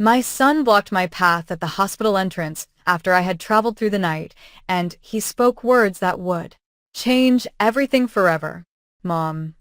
My son blocked my path at the hospital entrance after I had traveled through the night, and he spoke words that would change everything forever. Mom,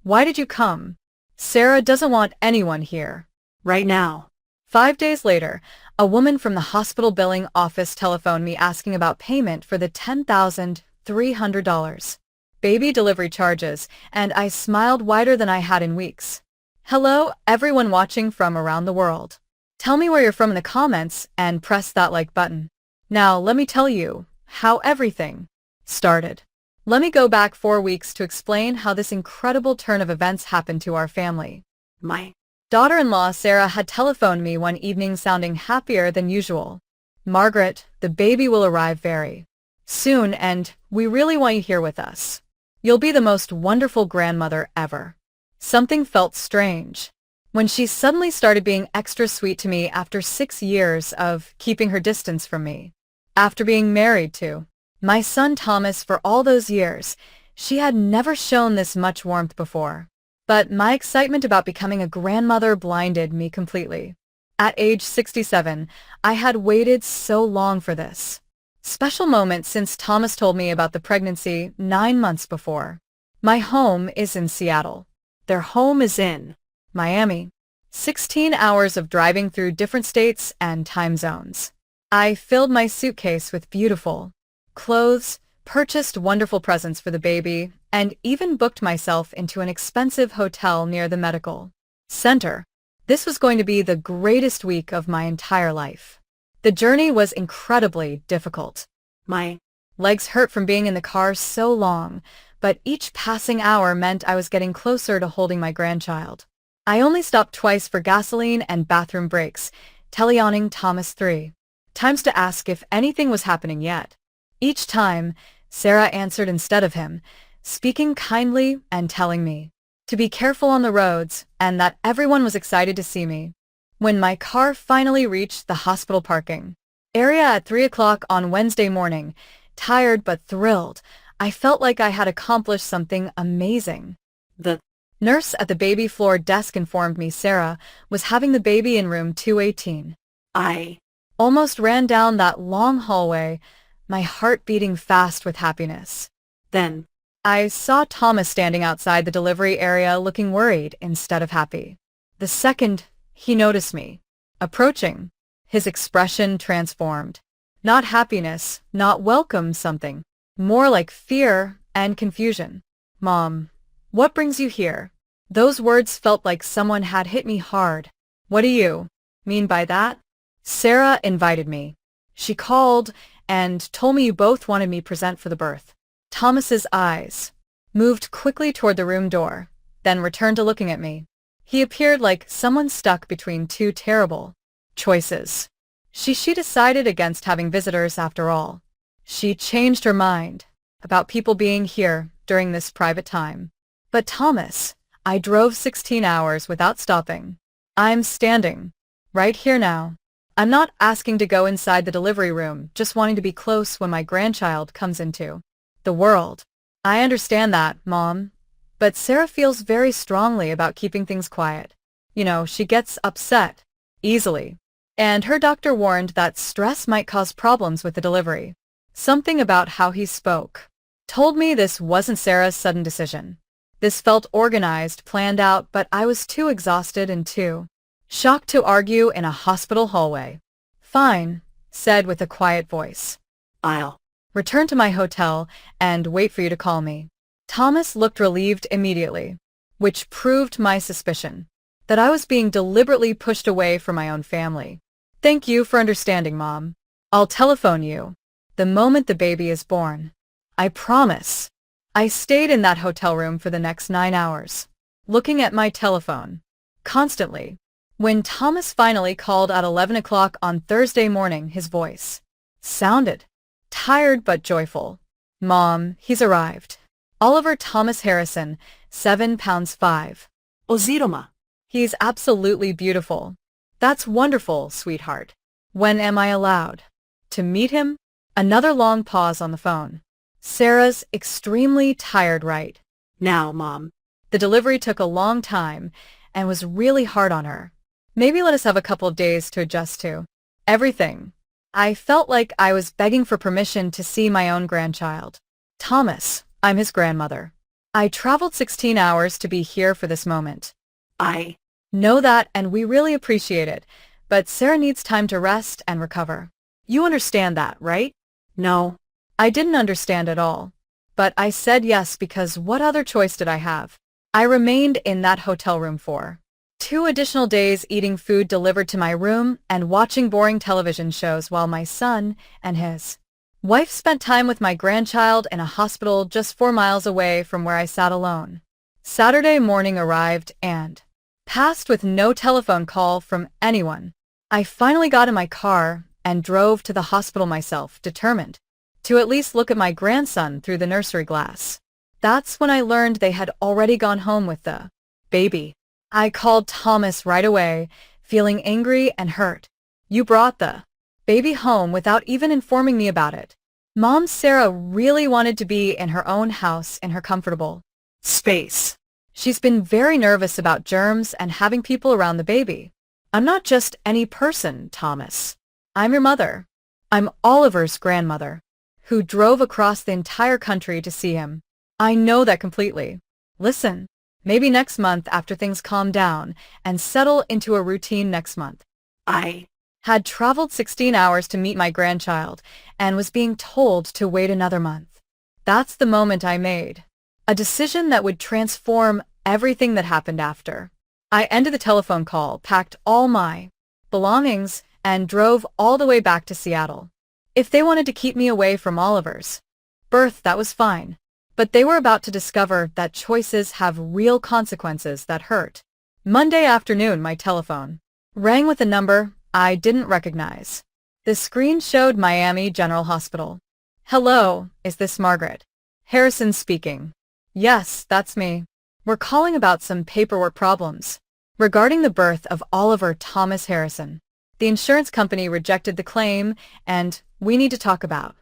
why did you come? Sarah doesn't want anyone here. Right now. 5 days later, a woman from the hospital billing office telephoned me asking about payment for the $10,300 baby delivery charges, and I smiled wider than I had in weeks. Hello, everyone watching from around the world. Tell me where you're from in the comments and press that like button. Now let me tell you how everything started. Let me go back 4 weeks to explain how this incredible turn of events happened to our family. My Daughter-in-law Sarah had telephoned me one evening sounding happier than usual. Margaret, the baby will arrive very soon and we really want you here with us. You'll be the most wonderful grandmother ever. Something felt strange when she suddenly started being extra sweet to me after 6 years of keeping her distance from me. After being married to my son Thomas for all those years, she had never shown this much warmth before. But my excitement about becoming a grandmother blinded me completely. At age 67, I had waited so long for this special moment since Thomas told me about the pregnancy 9 months before. My home is in Seattle. Their home is in Miami. 16 hours of driving through different states and time zones. I filled my suitcase with beautiful clothes, purchased wonderful presents for the baby, and even booked myself into an expensive hotel near the medical center. This was going to be the greatest week of my entire life. The journey was incredibly difficult. My legs hurt from being in the car so long, but each passing hour meant I was getting closer to holding my grandchild. I only stopped twice for gasoline and bathroom breaks, teleoning Thomas 3 times to ask if anything was happening yet. Each time, Sarah answered instead of him, speaking kindly and telling me to be careful on the roads and that everyone was excited to see me. When my car finally reached the hospital parking area at 3 o'clock on Wednesday morning, tired but thrilled, I felt like I had accomplished something amazing. the Nurse at the baby floor desk informed me Sarah was having the baby in room 218. I Almost ran down that long hallway, my heart beating fast with happiness. then I saw Thomas standing outside the delivery area looking worried instead of happy. The second he noticed me approaching, his expression transformed. Not happiness, not welcome something, more like fear and confusion. Mom, what brings you here? Those words felt like someone had hit me hard. What do you mean by that? Sarah invited me. She called and told me you both wanted me present for the birth. Thomas's eyes moved quickly toward the room door, then returned to looking at me. He appeared like someone stuck between two terrible choices. She decided against having visitors after all. She changed her mind about people being here during this private time. But Thomas, I drove 16 hours without stopping. I'm standing right here now. I'm not asking to go inside the delivery room, just wanting to be close when my grandchild comes into the world. I understand that, Mom. But Sarah feels very strongly about keeping things quiet. You know, she gets upset easily. And her doctor warned that stress might cause problems with the delivery. Something about how he spoke told me this wasn't Sarah's sudden decision. This felt organized, planned out, but I was too exhausted and too shocked to argue in a hospital hallway. Fine, said with a quiet voice. I'll Return to my hotel and wait for you to call me. Thomas looked relieved immediately, which proved my suspicion that I was being deliberately pushed away from my own family. Thank you for understanding, Mom. I'll telephone you the moment the baby is born. I promise. I stayed in that hotel room for the next 9 hours, looking at my telephone constantly. When Thomas finally called at 11 o'clock on Thursday morning, his voice sounded tired but joyful. Mom, he's arrived. Oliver Thomas Harrison, 7 pounds 5. Oziroma. He's absolutely beautiful. That's wonderful, sweetheart. When am I allowed to meet him? Another long pause on the phone. Sarah's extremely tired right Now, Mom. The delivery took a long time and was really hard on her. Maybe let us have a couple of days to adjust to everything. I felt like I was begging for permission to see my own grandchild. Thomas, I'm his grandmother. I traveled 16 hours to be here for this moment. I Know that, and we really appreciate it, but Sarah needs time to rest and recover. You understand that, right? no. I didn't understand at all. But I said yes because what other choice did I have? I remained in that hotel room for 2 additional days, eating food delivered to my room and watching boring television shows while my son and his wife spent time with my grandchild in a hospital just 4 miles away from where I sat alone. Saturday morning arrived and passed with no telephone call from anyone. I finally got in my car and drove to the hospital myself, determined to at least look at my grandson through the nursery glass. That's when I learned they had already gone home with the baby. I called Thomas right away, feeling angry and hurt. You brought the baby home without even informing me about it. Mom Sarah really wanted to be in her own house in her comfortable space. She's been very nervous about germs and having people around the baby. I'm not just any person, Thomas. I'm your mother. I'm Oliver's grandmother, who drove across the entire country to see him. I know that completely. Listen, maybe next month after things calm down and settle into a routine next month. I Had traveled 16 hours to meet my grandchild and was being told to wait another month. That's the moment I made. A decision that would transform everything that happened after. I ended the telephone call, packed all my belongings, and drove all the way back to Seattle. If they wanted to keep me away from Oliver's birth, that was fine. But they were about to discover that choices have real consequences that hurt. Monday afternoon, my telephone rang with a number I didn't recognize. The screen showed Miami General Hospital. Hello, is this Margaret Harrison speaking? Yes, that's me. We're calling about some paperwork problems regarding the birth of Oliver Thomas Harrison. The insurance company rejected the claim, and we need to talk about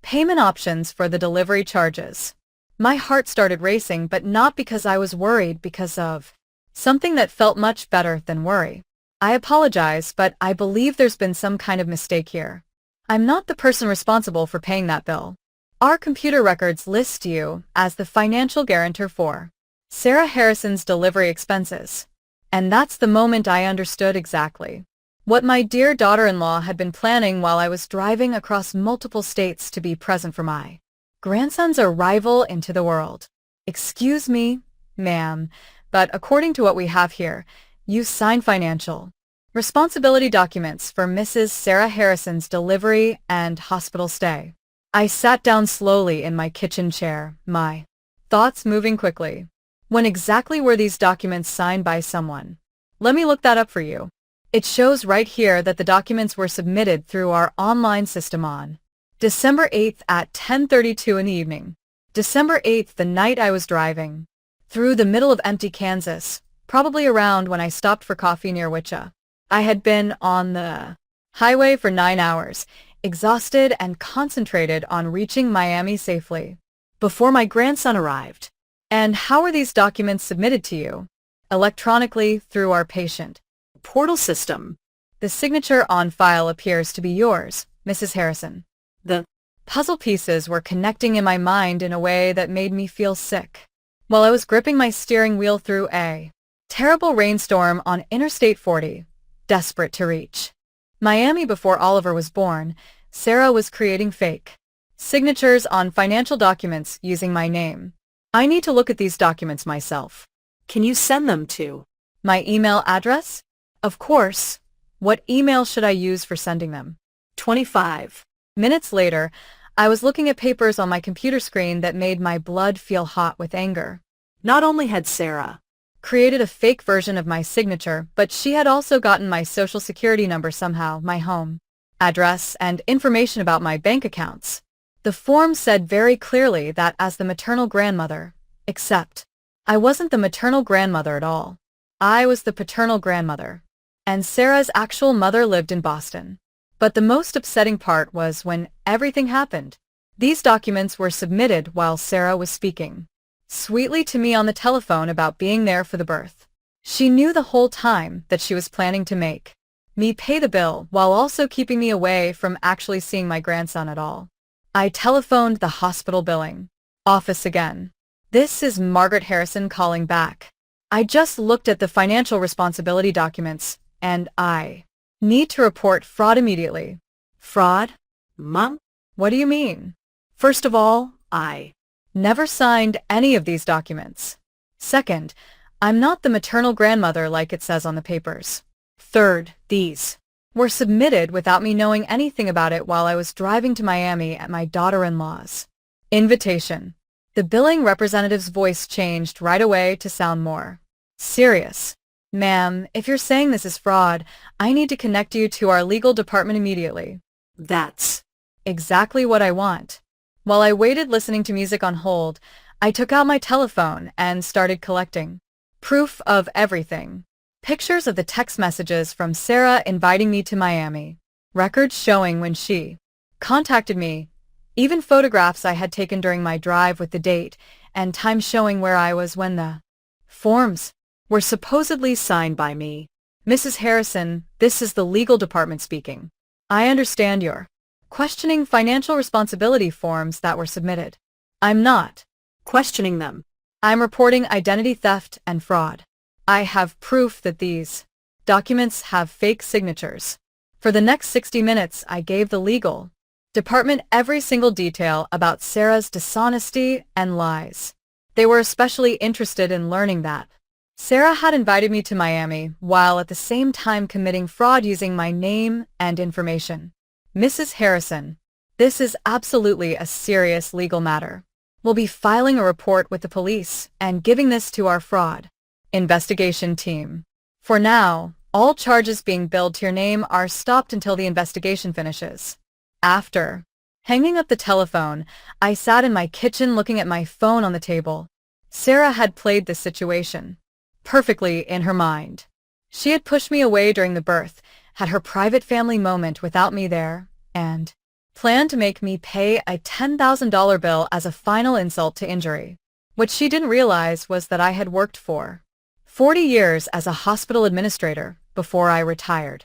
payment options for the delivery charges. My heart started racing, but not because I was worried, because of something that felt much better than worry. I apologize, but I believe there's been some kind of mistake here. I'm not the person responsible for paying that bill. Our computer records list you as the financial guarantor for Sarah Harrison's delivery expenses. And that's the moment I understood exactly what my dear daughter-in-law had been planning while I was driving across multiple states to be present for my grandson's arrival into the world. Excuse me, ma'am, but according to what we have here, you signed financial responsibility documents for Mrs. Sarah Harrison's delivery and hospital stay. I sat down slowly in my kitchen chair, my thoughts moving quickly. When exactly were these documents signed by someone? Let me look that up for you. It shows right here that the documents were submitted through our online system on December 8th at 10:32 in the evening. December 8th, the night I was driving through the middle of empty Kansas, probably around when I stopped for coffee near Wichita. I had been on the highway for 9 hours, exhausted and concentrated on reaching Miami safely before my grandson arrived. And how were these documents submitted to you? Electronically through our patient portal system. The signature on file appears to be yours, Mrs. Harrison. The Puzzle pieces were connecting in my mind in a way that made me feel sick. While I was gripping my steering wheel through a terrible rainstorm on Interstate 40, desperate to reach Miami before Oliver was born, Sarah was creating fake signatures on financial documents using my name. I need to look at these documents myself. Can you send them to My email address? Of course. What email should I use for sending them? 25? Minutes later, I was looking at papers on my computer screen that made my blood feel hot with anger. Not only had Sarah Created a fake version of my signature, but she had also gotten my social security number somehow, my home address, and information about my bank accounts. The form said very clearly that as the maternal grandmother, except I wasn't the maternal grandmother at all. I was the paternal grandmother, and Sarah's actual mother lived in Boston. But the most upsetting part was when everything happened. These documents were submitted while Sarah was speaking sweetly to me on the telephone about being there for the birth. She knew the whole time that she was planning to make me pay the bill while also keeping me away from actually seeing my grandson at all. I telephoned the hospital billing office again. This is Margaret Harrison calling back. I just looked at the financial responsibility documents, and I need to report fraud immediately. Fraud? Mom? What do you mean? First of all, I Never signed any of these documents. Second, I'm not the maternal grandmother like it says on the papers. Third, these were submitted without me knowing anything about it while I was driving to Miami at my daughter-in-law's invitation. The billing representative's voice changed right away to sound more serious. Ma'am, if you're saying this is fraud, I need to connect you to our legal department immediately. That's Exactly what I want. While I waited listening to music on hold, I took out my telephone and started collecting proof of everything. Pictures of the text messages from Sarah inviting me to Miami, records showing when she contacted me, even photographs I had taken during my drive with the date and time showing where I was when the forms were supposedly signed by me. Mrs. Harrison, this is the legal department speaking. I understand you're questioning financial responsibility forms that were submitted. I'm not questioning them. I'm reporting identity theft and fraud. I have proof that these documents have fake signatures. For the next 60 minutes, I gave the legal department every single detail about Sarah's dishonesty and lies. They were especially interested in learning that Sarah had invited me to Miami while at the same time committing fraud using my name and information. Mrs. Harrison, this is absolutely a serious legal matter. We'll be filing a report with the police and giving this to our fraud investigation team. For now, all charges being billed to your name are stopped until the investigation finishes. After hanging up the telephone, I sat in my kitchen looking at my phone on the table. Sarah had played this situation perfectly in her mind. She had pushed me away during the birth, had her private family moment without me there, and planned to make me pay a $10,000 bill as a final insult to injury. What she didn't realize was that I had worked for 40 years as a hospital administrator before I retired.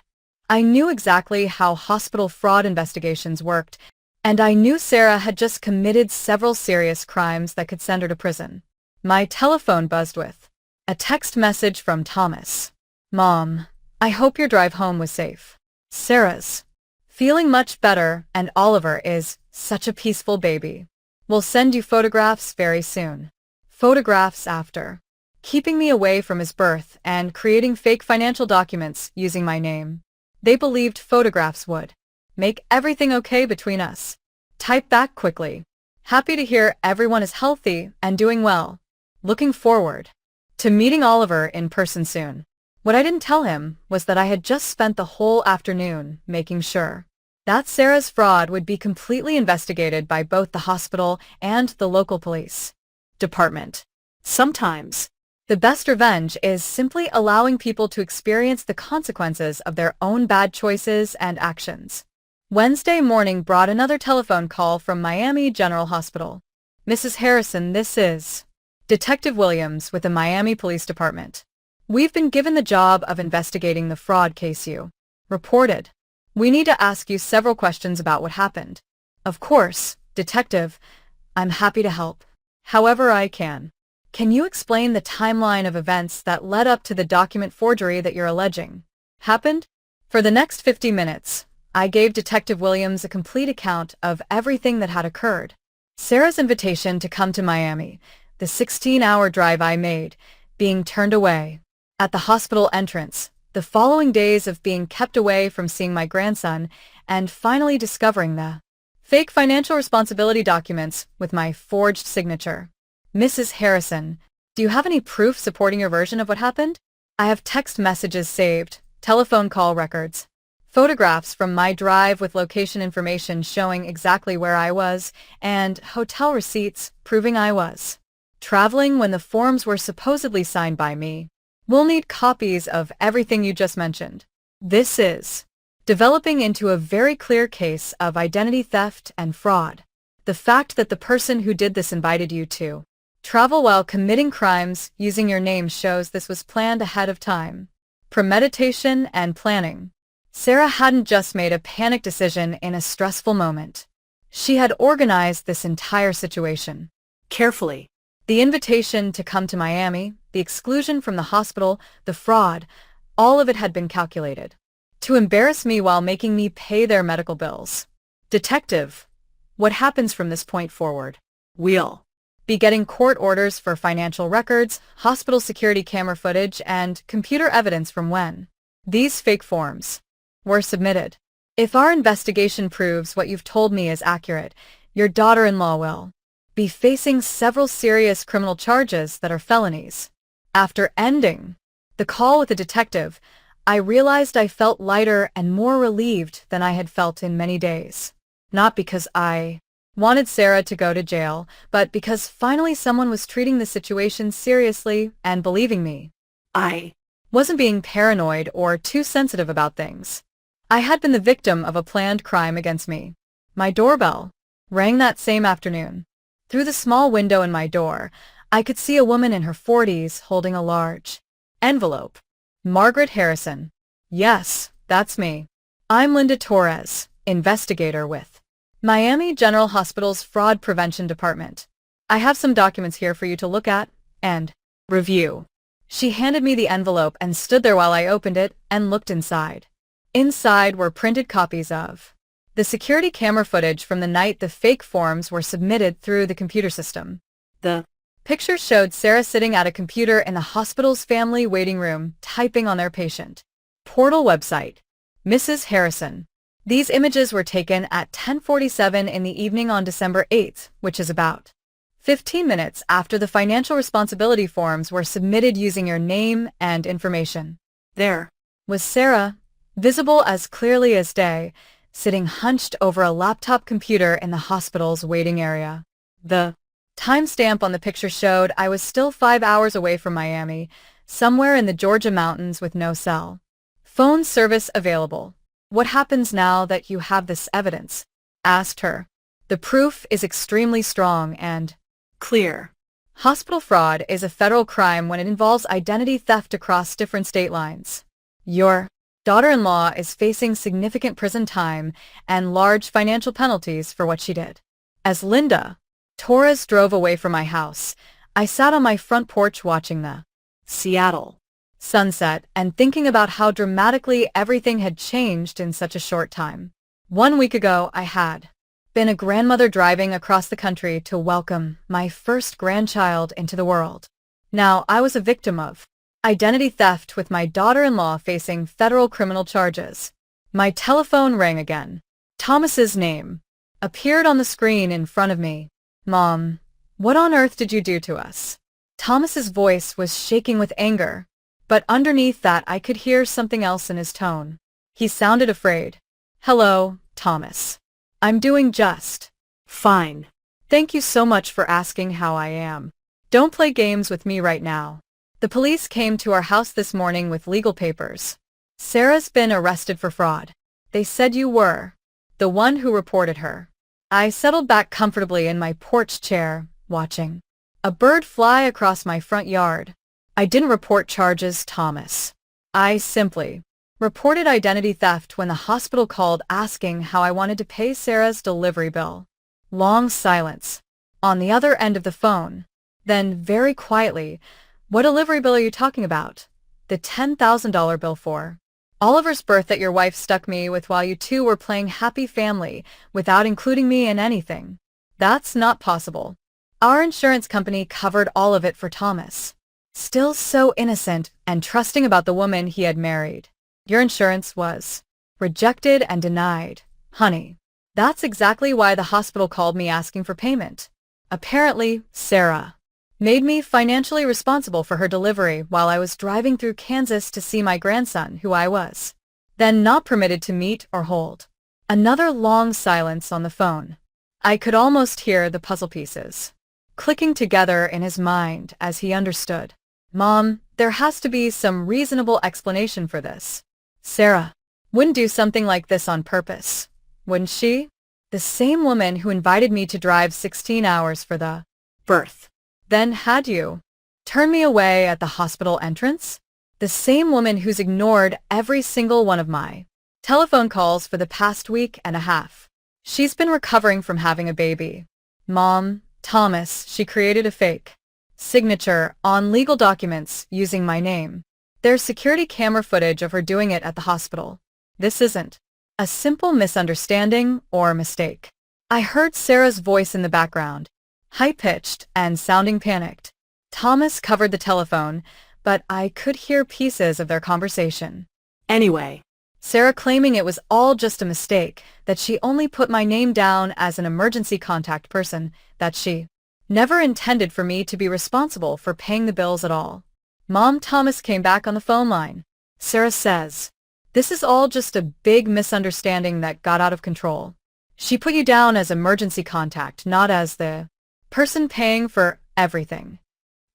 I knew exactly how hospital fraud investigations worked, and I knew Sarah had just committed several serious crimes that could send her to prison. My telephone buzzed with a text message from Thomas. Mom, I hope your drive home was safe. Sarah's feeling much better, and Oliver is such a peaceful baby. We'll send you photographs very soon. Photographs after keeping me away from his birth and creating fake financial documents using my name. They believed photographs would make everything okay between us. Type back quickly. Happy to hear everyone is healthy and doing well. Looking forward to meeting Oliver in person soon. What I didn't tell him was that I had just spent the whole afternoon making sure that Sarah's fraud would be completely investigated by both the hospital and the local police department. Sometimes The best revenge is simply allowing people to experience the consequences of their own bad choices and actions. Wednesday morning brought another telephone call from Miami General Hospital. Mrs. Harrison, this is Detective Williams with the Miami Police Department. We've been given the job of investigating the fraud case you reported. We need to ask you several questions about what happened. Of course, Detective, I'm happy to help. However I can. Can you explain the timeline of events that led up to the document forgery that you're alleging happened? For the next 50 minutes, I gave Detective Williams a complete account of everything that had occurred. Sarah's invitation to come to Miami, the 16-hour drive I made, being turned away at the hospital entrance, the following days of being kept away from seeing my grandson, and finally discovering the fake financial responsibility documents with my forged signature. Mrs. Harrison, do you have any proof supporting your version of what happened? I have text messages saved, telephone call records, photographs from my drive with location information showing exactly where I was, and hotel receipts proving I was traveling when the forms were supposedly signed by me. We'll need copies of everything you just mentioned. This is developing into a very clear case of identity theft and fraud. The fact that the person who did this invited you to Travel while committing crimes using your name shows this was planned ahead of time. Premeditation and planning. Sarah hadn't just made a panic decision in a stressful moment. She had organized this entire situation. Carefully. The invitation to come to Miami, the exclusion from the hospital, the fraud, all of it had been calculated. To embarrass me while making me pay their medical bills. Detective, what happens from this point forward? We'll Be getting court orders for financial records, hospital security camera footage, and computer evidence from when these fake forms were submitted. If our investigation proves what you've told me is accurate, your daughter-in-law will be facing several serious criminal charges that are felonies. After ending the call with the detective, I realized I felt lighter and more relieved than I had felt in many days. Not because I wanted Sarah to go to jail, but because finally someone was treating the situation seriously and believing me. I Wasn't being paranoid or too sensitive about things. I had been the victim of a planned crime against me. My doorbell rang that same afternoon. Through the small window in my door, I could see a woman in her 40s holding a large envelope. Margaret Harrison. Yes, that's me. I'm Linda Torres, investigator with Miami General Hospital's Fraud Prevention Department. I have some documents here for you to look at and review. She handed me the envelope and stood there while I opened it and looked inside. Inside were printed copies of the security camera footage from the night the fake forms were submitted through the computer system. the Pictures showed Sarah sitting at a computer in the hospital's family waiting room, typing on their patient portal website. Mrs. Harrison. These images were taken at 10:47 in the evening on December 8th, which is about 15 minutes after the financial responsibility forms were submitted using your name and information. there Was Sarah, visible as clearly as day, sitting hunched over a laptop computer in the hospital's waiting area. The timestamp on the picture showed I was still 5 hours away from Miami, somewhere in the Georgia mountains with no cell phone service available. What happens now that you have this evidence? Asked her. The proof is extremely strong and clear. hospital fraud is a federal crime when it involves identity theft across different state lines. Your daughter-in-law is facing significant prison time and large financial penalties for what she did. As Linda Torres drove away from my house, I sat on my front porch watching the Seattle sunset and thinking about how dramatically everything had changed in such a short time. 1 week ago, I had been a grandmother driving across the country to welcome my first grandchild into the world. Now I was a victim of identity theft with my daughter-in-law facing federal criminal charges. My telephone rang again. Thomas's name appeared on the screen in front of me. Mom, what on earth did you do to us? Thomas's voice was shaking with anger, but underneath that I could hear something else in his tone. He sounded afraid. Hello, Thomas. I'm doing just fine. Thank you so much for asking how I am. Don't play games with me right now. The police came to our house this morning with legal papers. Sarah's been arrested for fraud. They said you were the one who reported her. I settled back comfortably in my porch chair, watching a bird fly across my front yard. I didn't report charges, Thomas. I simply reported identity theft when the hospital called asking how I wanted to pay Sarah's delivery bill. Long silence. On the other end of the phone. Then, very quietly, what delivery bill are you talking about? The $10,000 bill for Oliver's birth that your wife stuck me with while you two were playing happy family without including me in anything. That's not possible. Our insurance company covered all of it for Thomas. Still so innocent and trusting about the woman he had married. Your insurance was rejected and denied, honey. That's exactly why the hospital called me asking for payment. Apparently, Sarah made me financially responsible for her delivery while I was driving through Kansas to see my grandson, who I was then not permitted to meet or hold. Another long silence on the phone. I could almost hear the puzzle pieces clicking together in his mind as he understood. Mom, there has to be some reasonable explanation for this. Sarah wouldn't do something like this on purpose, wouldn't she? The same woman who invited me to drive 16 hours for the birth Then had you turned me away at the hospital entrance? The same woman who's ignored every single one of my telephone calls for the past week and a half. She's been recovering from having a baby. Mom, Thomas, she created a fake signature on legal documents using my name. There's security camera footage of her doing it at the hospital. This isn't a simple misunderstanding or mistake. I heard Sarah's voice in the background, high-pitched and sounding panicked. Thomas covered the telephone, but I could hear pieces of their conversation. Anyway, Sarah claiming it was all just a mistake, that she only put my name down as an emergency contact person, that she never intended for me to be responsible for paying the bills at all. Mom, Thomas came back on the phone line. Sarah says, "This is all just a big misunderstanding that got out of control. She put you down as emergency contact, not as the person paying for everything."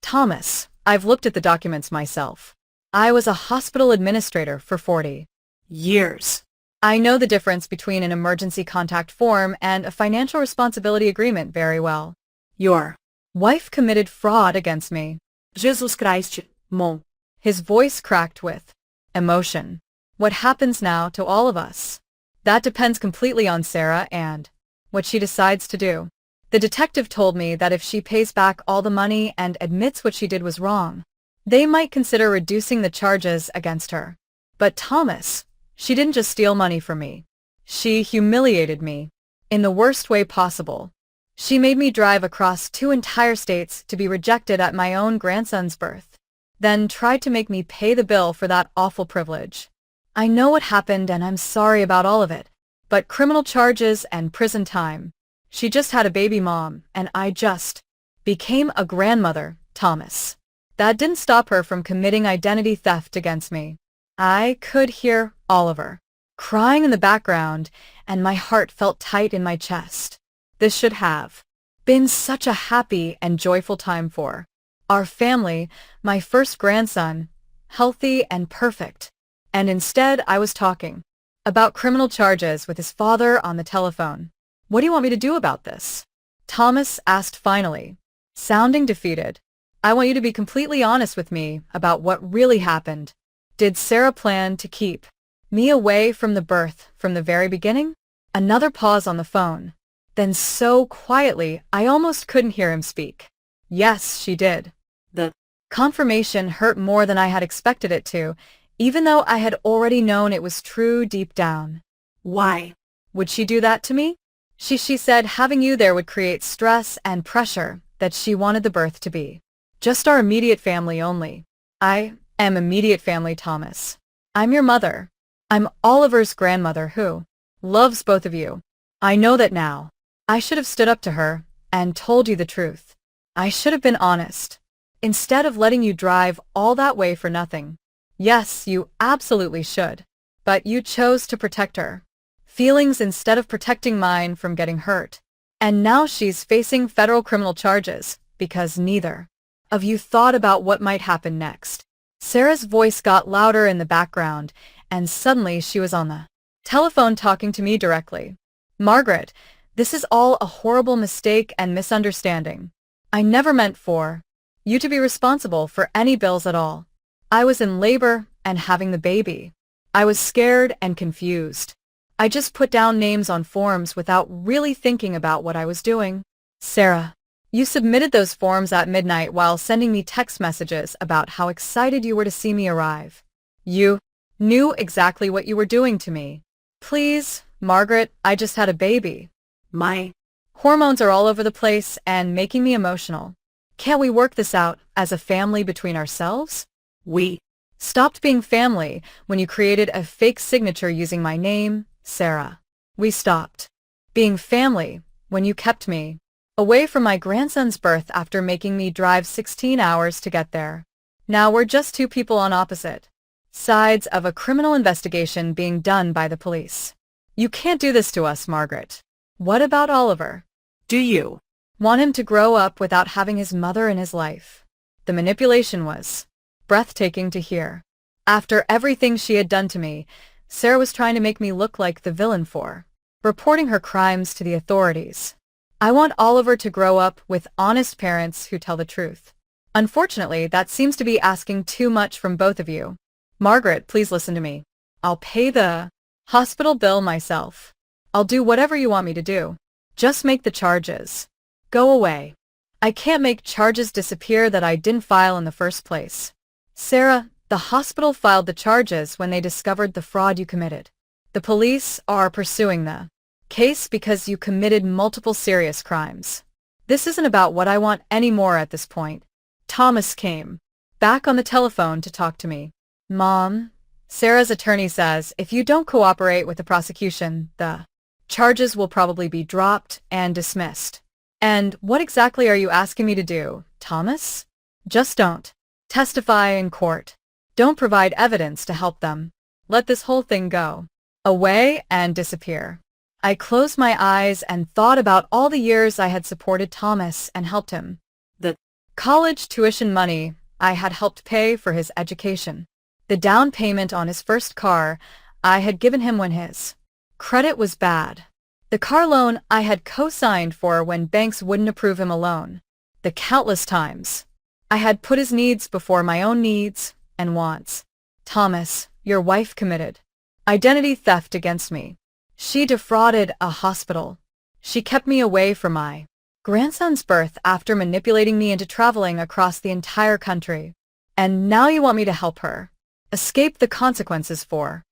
Thomas, I've looked at the documents myself. I was a hospital administrator for 40 years. I know the difference between an emergency contact form and a financial responsibility agreement very well. Your Wife committed fraud against me. Jesus Christ, mon. His voice cracked with emotion. What happens now to all of us? That depends completely on Sarah and what she decides to do. The detective told me that if she pays back all the money and admits what she did was wrong, they might consider reducing the charges against her. But Thomas, she didn't just steal money from me. She humiliated me in the worst way possible. She made me drive across 2 entire states to be rejected at my own grandson's birth, then tried to make me pay the bill for that awful privilege. I know what happened and I'm sorry about all of it, but criminal charges and prison time. She just had a baby mom, and I just became a grandmother, Thomas. That didn't stop her from committing identity theft against me. I could hear Oliver crying in the background, and my heart felt tight in my chest. This should have been such a happy and joyful time for our family, my first grandson, healthy and perfect. And instead, I was talking about criminal charges with his father on the telephone. "What do you want me to do about this?" Thomas asked finally, sounding defeated. "I want you to be completely honest with me about what really happened. Did Sarah plan to keep me away from the birth from the very beginning?" Another pause on the phone. Then so quietly, I almost couldn't hear him speak. "Yes, she did." The confirmation hurt more than I had expected it to, even though I had already known it was true deep down. Why would she do that to me? She said having you there would create stress and pressure, that she wanted the birth to be just our immediate family only. I am immediate family, Thomas. I'm your mother. I'm Oliver's grandmother who loves both of you. I know that now. I should have stood up to her and told you the truth. I should have been honest, instead of letting you drive all that way for nothing. Yes, you absolutely should. But you chose to protect her feelings instead of protecting mine from getting hurt. And now she's facing federal criminal charges because neither of you thought about what might happen next. Sarah's voice got louder in the background, and suddenly she was on the telephone talking to me directly. "Margaret, this is all a horrible mistake and misunderstanding. I never meant for you to be responsible for any bills at all. I was in labor and having the baby. I was scared and confused. I just put down names on forms without really thinking about what I was doing." Sarah, you submitted those forms at midnight while sending me text messages about how excited you were to see me arrive. You knew exactly what you were doing to me. Please, Margaret, I just had a baby. My hormones are all over the place and making me emotional. Can't we work this out as a family between ourselves? We stopped being family when you created a fake signature using my name, Sarah. We stopped being family when you kept me away from my grandson's birth after making me drive 16 hours to get there. Now we're just 2 people on opposite sides of a criminal investigation being done by the police. You can't do this to us, Margaret. What about Oliver? do you Want him to grow up without having his mother in his life? The manipulation was breathtaking to hear. After everything she had done to me, Sarah was trying to make me look like the villain for reporting her crimes to the authorities. I want Oliver to grow up with honest parents who tell the truth. Unfortunately, that seems to be asking too much from both of you. Margaret, please listen to me. I'll pay the hospital bill myself. I'll do whatever you want me to do. Just make the charges go away. I can't make charges disappear that I didn't file in the first place. Sarah, the hospital filed the charges when they discovered the fraud you committed. The police are pursuing the case because you committed multiple serious crimes. This isn't about what I want anymore at this point. Thomas came back on the telephone to talk to me. Mom, Sarah's attorney says if you don't cooperate with the prosecution, the charges will probably be dropped and dismissed. And what exactly are you asking me to do, Thomas? Just don't testify in court. Don't provide evidence to help them. Let this whole thing go away and disappear. I closed my eyes and thought about all the years I had supported Thomas and helped him. The college tuition money I had helped pay for his education. The down payment on his first car I had given him when his credit was bad. The car loan I had co-signed for when banks wouldn't approve him a loan. The countless times I had put his needs before my own needs and wants. Thomas, your wife committed identity theft against me. She defrauded a hospital. She kept me away from my grandson's birth after manipulating me into traveling across the entire country. And now you want me to help her escape the consequences for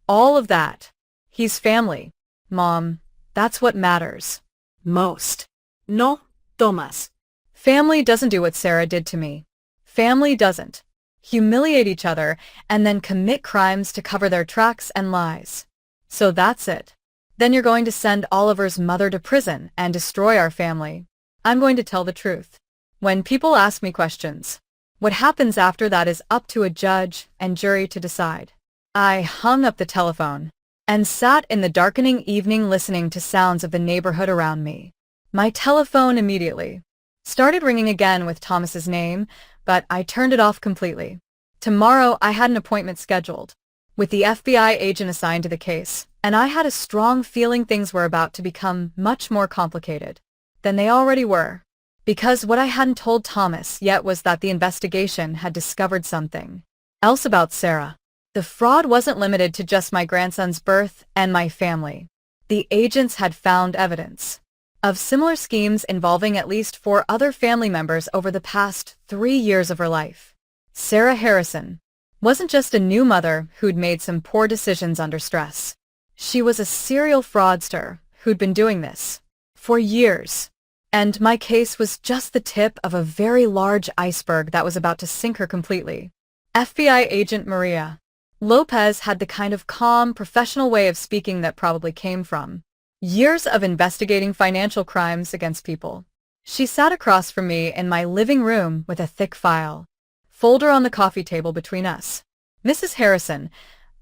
all of that. He's family. Mom, that's what matters most. No, Thomas. Family doesn't do what Sarah did to me. Family doesn't humiliate each other and then commit crimes to cover their tracks and lies. So that's it. Then you're going to send Oliver's mother to prison and destroy our family. I'm going to tell the truth. When people ask me questions, what happens after that is up to a judge and jury to decide. I hung up the telephone and sat in the darkening evening listening to sounds of the neighborhood around me. My telephone immediately started ringing again with Thomas's name, but I turned it off completely. Tomorrow I had an appointment scheduled with the FBI agent assigned to the case, and I had a strong feeling things were about to become much more complicated than they already were. Because what I hadn't told Thomas yet was that the investigation had discovered something else about Sarah. The fraud wasn't limited to just my grandson's birth and my family. The agents had found evidence of similar schemes involving at least 4 other family members over the past 3 years of her life. Sarah Harrison wasn't just a new mother who'd made some poor decisions under stress. She was a serial fraudster who'd been doing this for years. And my case was just the tip of a very large iceberg that was about to sink her completely. FBI agent Maria Lopez had the kind of calm, professional way of speaking that probably came from years of investigating financial crimes against people. She sat across from me in my living room with a thick file folder on the coffee table between us. Mrs. Harrison,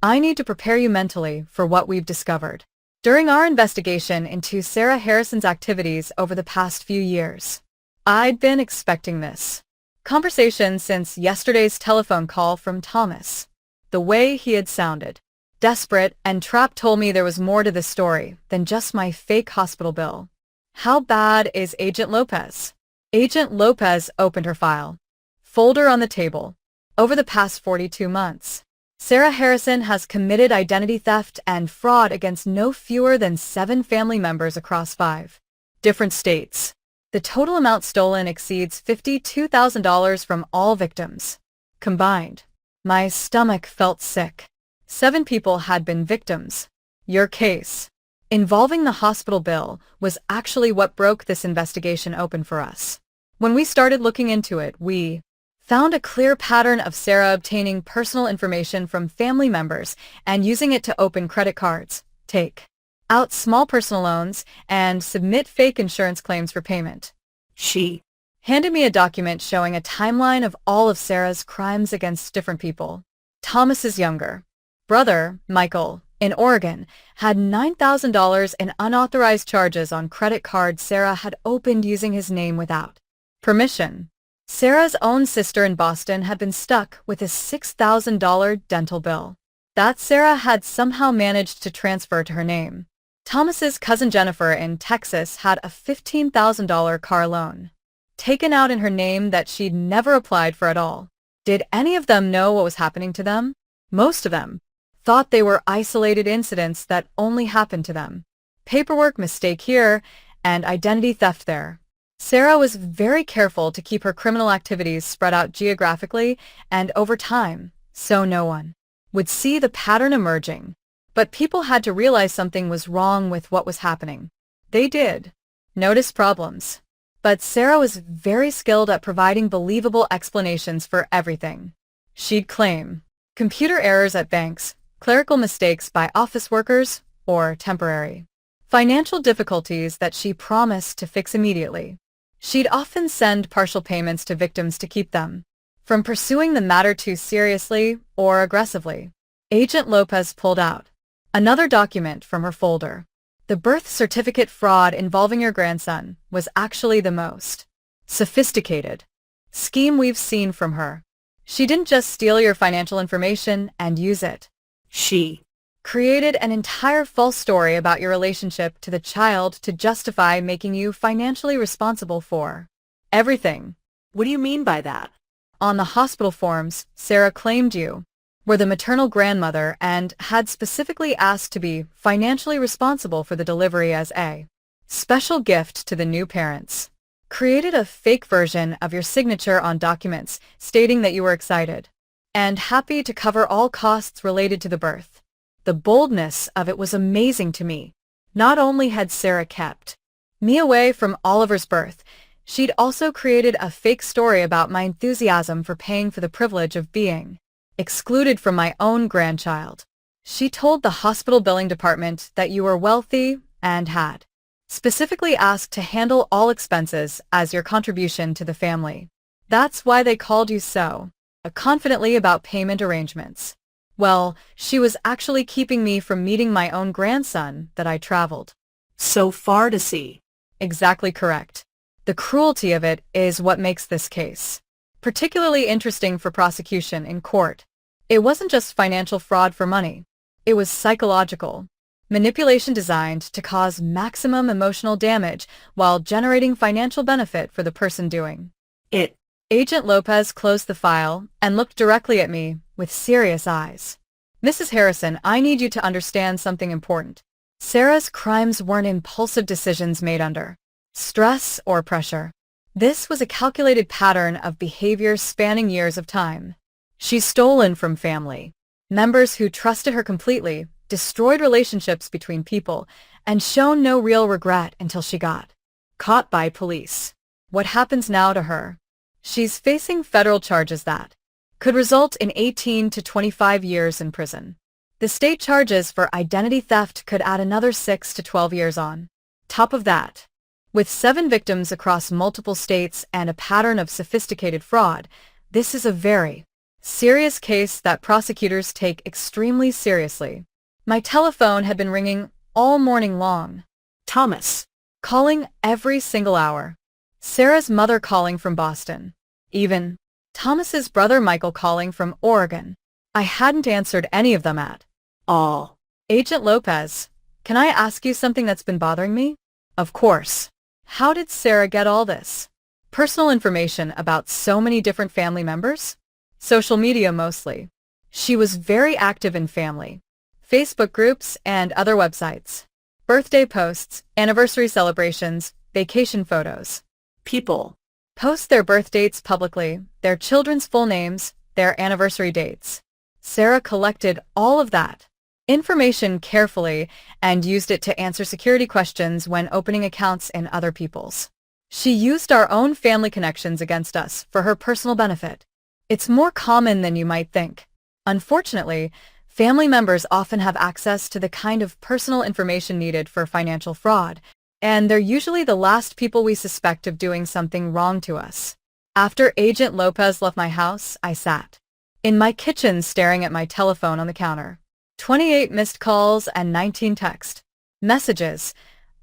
I need to prepare you mentally for what we've discovered during our investigation into Sarah Harrison's activities over the past few years. I'd been expecting this conversation since yesterday's telephone call from Thomas. The way he had sounded, desperate and trapped, told me there was more to this story than just my fake hospital bill. How bad is Agent Lopez? Agent Lopez opened her file folder on the table. Over the past 42 months, Sarah Harrison has committed identity theft and fraud against no fewer than 7 family members across 5 different states. The total amount stolen exceeds $52,000 from all victims combined. My stomach felt sick. 7 people had been victims. Your case, involving the hospital bill, was actually what broke this investigation open for us. When we started looking into it, we found a clear pattern of Sarah obtaining personal information from family members and using it to open credit cards, take out small personal loans, and submit fake insurance claims for payment. She handed me a document showing a timeline of all of Sarah's crimes against different people. Thomas's younger brother, Michael, in Oregon, had $9,000 in unauthorized charges on credit cards Sarah had opened using his name without permission. Sarah's own sister in Boston had been stuck with a $6,000 dental bill that Sarah had somehow managed to transfer to her name. Thomas's cousin Jennifer in Texas had a $15,000 car loan taken out in her name that she'd never applied for at all. Did any of them know what was happening to them? Most of them thought they were isolated incidents that only happened to them. Paperwork mistake here and identity theft there. Sarah was very careful to keep her criminal activities spread out geographically and over time, so no one would see the pattern emerging. But people had to realize something was wrong with what was happening. They did notice problems. But Sarah was very skilled at providing believable explanations for everything. She'd claim computer errors at banks, clerical mistakes by office workers, or temporary financial difficulties that she promised to fix immediately. She'd often send partial payments to victims to keep them from pursuing the matter too seriously or aggressively. Agent Lopez pulled out another document from her folder. The birth certificate fraud involving your grandson was actually the most sophisticated scheme we've seen from her. She didn't just steal your financial information and use it. She Created an entire false story about your relationship to the child to justify making you financially responsible for everything. What do you mean by that? On the hospital forms, Sarah claimed you were the maternal grandmother and had specifically asked to be financially responsible for the delivery as a special gift to the new parents. Created a fake version of your signature on documents stating that you were excited and happy to cover all costs related to the birth. The boldness of it was amazing to me. Not only had Sarah kept me away from Oliver's birth, she'd also created a fake story about my enthusiasm for paying for the privilege of being excluded from my own grandchild. She told the hospital billing department that you were wealthy and had specifically asked to handle all expenses as your contribution to the family. That's why they called you so confidently about payment arrangements. Well, she was actually keeping me from meeting my own grandson that I traveled So far to see. Exactly correct. The cruelty of it is what makes this case particularly interesting for prosecution in court. It wasn't just financial fraud for money. It was psychological manipulation designed to cause maximum emotional damage while generating financial benefit for the person doing It. Agent Lopez closed the file and looked directly at me with serious eyes. Mrs. Harrison, I need you to understand something important. Sarah's crimes weren't impulsive decisions made under stress or pressure. This was a calculated pattern of behavior spanning years of time. She's stolen from family members who trusted her completely, destroyed relationships between people, and shown no real regret until she got caught by police. What happens now to her? She's facing federal charges that could result in 18 to 25 years in prison. The state charges for identity theft could add another 6 to 12 years on top of that. With 7 victims across multiple states and a pattern of sophisticated fraud, this is a very serious case that prosecutors take extremely seriously. My telephone had been ringing all morning long. Thomas. Calling every single hour. Sarah's mother calling from Boston. Even Thomas's brother Michael calling from Oregon. I hadn't answered any of them at all. Agent Lopez, can I ask you something that's been bothering me? Of course. How did Sarah get all this personal information about so many different family members? Social media mostly. She was very active in family Facebook groups and other websites. Birthday posts, anniversary celebrations, vacation photos. People Post their birth dates publicly, their children's full names, their anniversary dates. Sarah collected all of that information carefully and used it to answer security questions when opening accounts in other people's. She used our own family connections against us for her personal benefit. It's more common than you might think. Unfortunately, family members often have access to the kind of personal information needed for financial fraud, and they're usually the last people we suspect of doing something wrong to us. After Agent Lopez left my house, I sat in my kitchen staring at my telephone on the counter. 28 missed calls and 19 text messages,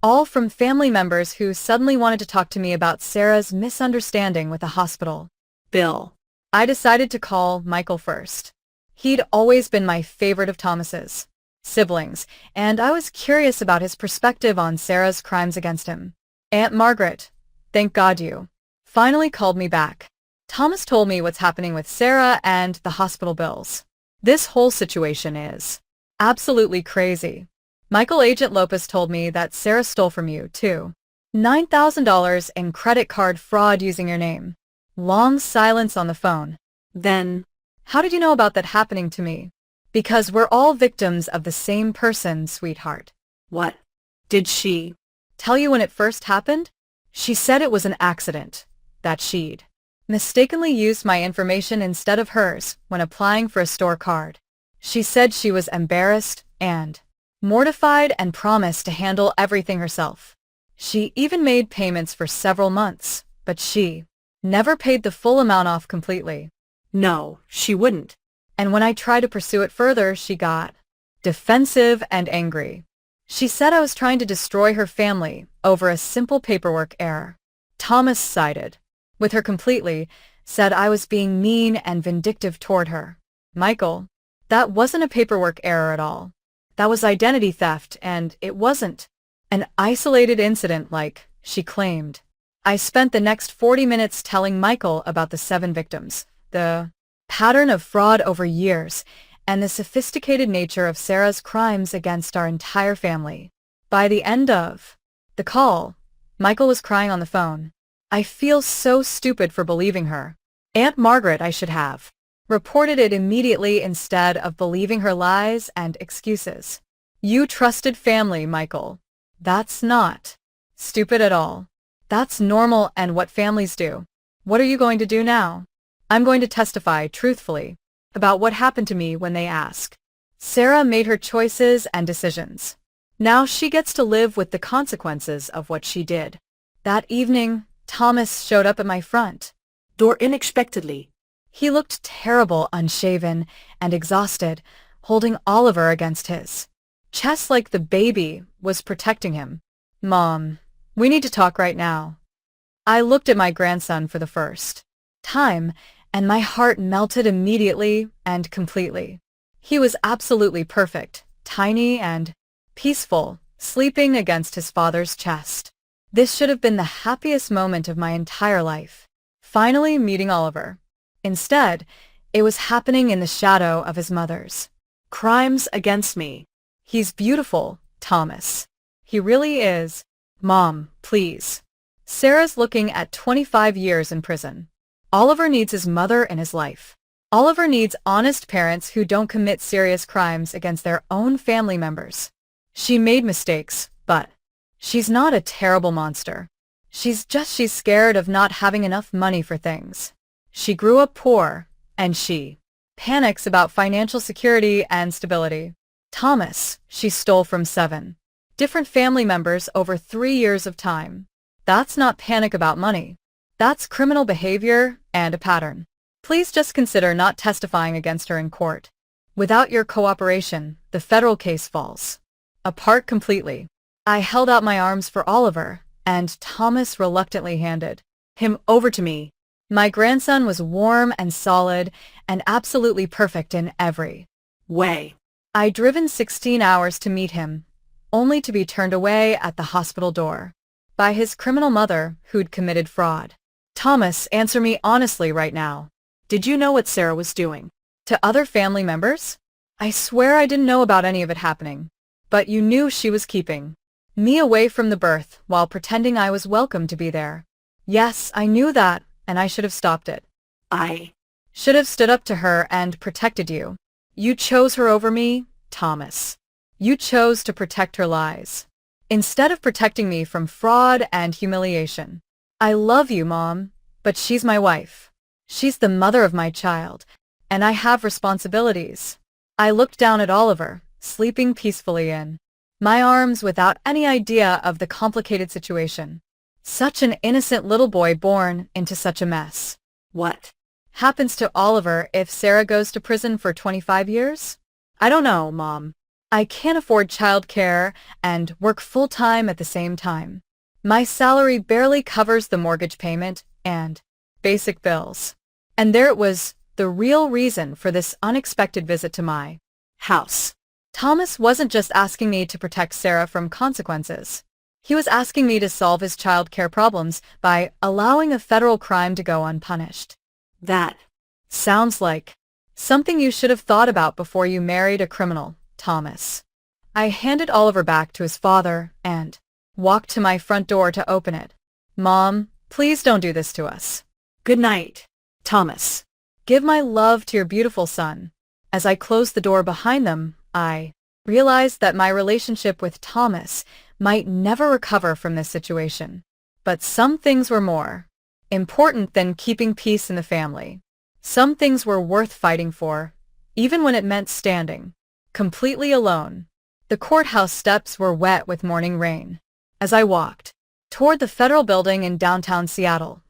all from family members who suddenly wanted to talk to me about Sarah's misunderstanding with the hospital bill. I decided to call Michael first. He'd always been my favorite of Thomas's. siblings, and I was curious about his perspective on Sarah's crimes against him. Aunt Margaret, thank God you finally called me back. Thomas told me what's happening with Sarah and the hospital bills. This whole situation is absolutely crazy. Michael Agent Lopez told me that Sarah stole from you, too. $9,000 in credit card fraud using your name. Long silence on the phone. Then, How did you know about that happening to me? Because we're all victims of the same person, sweetheart. what? Did she? Tell you when it first happened? She said it was an accident, that she'd mistakenly used my information instead of hers when applying for a store card. She said she was embarrassed and mortified and promised to handle everything herself. She even made payments for several months, but she never paid the full amount off completely. No, she wouldn't. And when I tried to pursue it further, she got defensive and angry. She said I was trying to destroy her family over a simple paperwork error. Thomas sided with her completely, said I was being mean and vindictive toward her. Michael, that wasn't a paperwork error at all. That was identity theft, and it wasn't an isolated incident like she claimed. I spent the next 40 minutes telling Michael about the 7 victims, the pattern of fraud over years, and the sophisticated nature of Sarah's crimes against our entire family. By the end of the call, Michael was crying on the phone. I feel so stupid for believing her. Aunt Margaret, I should have reported it immediately instead of believing her lies and excuses. You trusted family, Michael. That's not stupid at all. That's normal and what families do. What are you going to do now? I'm going to testify truthfully about what happened to me when they ask. Sarah made her choices and decisions. Now she gets to live with the consequences of what she did. That evening, Thomas showed up at my front Door unexpectedly. He looked terrible, unshaven, and exhausted, holding Oliver against his chest like the baby was protecting him. Mom, we need to talk right now. I looked at my grandson for the first time, and my heart melted immediately and completely. He was absolutely perfect, tiny and peaceful, sleeping against his father's chest. This should have been the happiest moment of my entire life. Finally meeting Oliver. Instead, it was happening in the shadow of his mother's crimes against me. He's beautiful, Thomas. He really is. Mom, please. Sarah's looking at 25 years in prison. Oliver needs his mother in his life. Oliver needs honest parents who don't commit serious crimes against their own family members. She made mistakes, but she's not a terrible monster. She's scared of not having enough money for things. She grew up poor, and she panics about financial security and stability. Thomas, she stole from 7 different family members over 3 years of time. That's not panic about money. That's criminal behavior and a pattern. Please just consider not testifying against her in court. Without your cooperation, the federal case falls apart completely. I held out my arms for Oliver, and Thomas reluctantly handed him over to me. My grandson was warm and solid and absolutely perfect in every way. I'd driven 16 hours to meet him, only to be turned away at the hospital door by his criminal mother who'd committed fraud. Thomas, answer me honestly right now. Did you know what Sarah was doing? To other family members? I swear I didn't know about any of it happening. But you knew she was keeping me away from the birth while pretending I was welcome to be there. Yes, I knew that, and I should have stopped it. I should have stood up to her and protected you. You chose her over me, Thomas. You chose to protect her lies, instead of protecting me from fraud and humiliation. I love you, Mom, but she's my wife. She's the mother of my child, and I have responsibilities. I looked down at Oliver, sleeping peacefully in my arms without any idea of the complicated situation. Such an innocent little boy born into such a mess. What happens to Oliver if Sarah goes to prison for 25 years? I don't know, Mom. I can't afford childcare and work full-time at the same time. My salary barely covers the mortgage payment and basic bills. And there it was, the real reason for this unexpected visit to my house. Thomas wasn't just asking me to protect Sarah from consequences. He was asking me to solve his child care problems by allowing a federal crime to go unpunished. That Sounds like something you should have thought about before you married a criminal, Thomas. I handed Oliver back to his father and walked to my front door to open it. Mom, please don't do this to us. Good night, Thomas. Give my love to your beautiful son. As I closed the door behind them, I realized that my relationship with Thomas might never recover from this situation. But some things were more important than keeping peace in the family. Some things were worth fighting for, even when it meant standing completely alone. The courthouse steps were wet with morning rain. As I walked toward the federal building in downtown Seattle,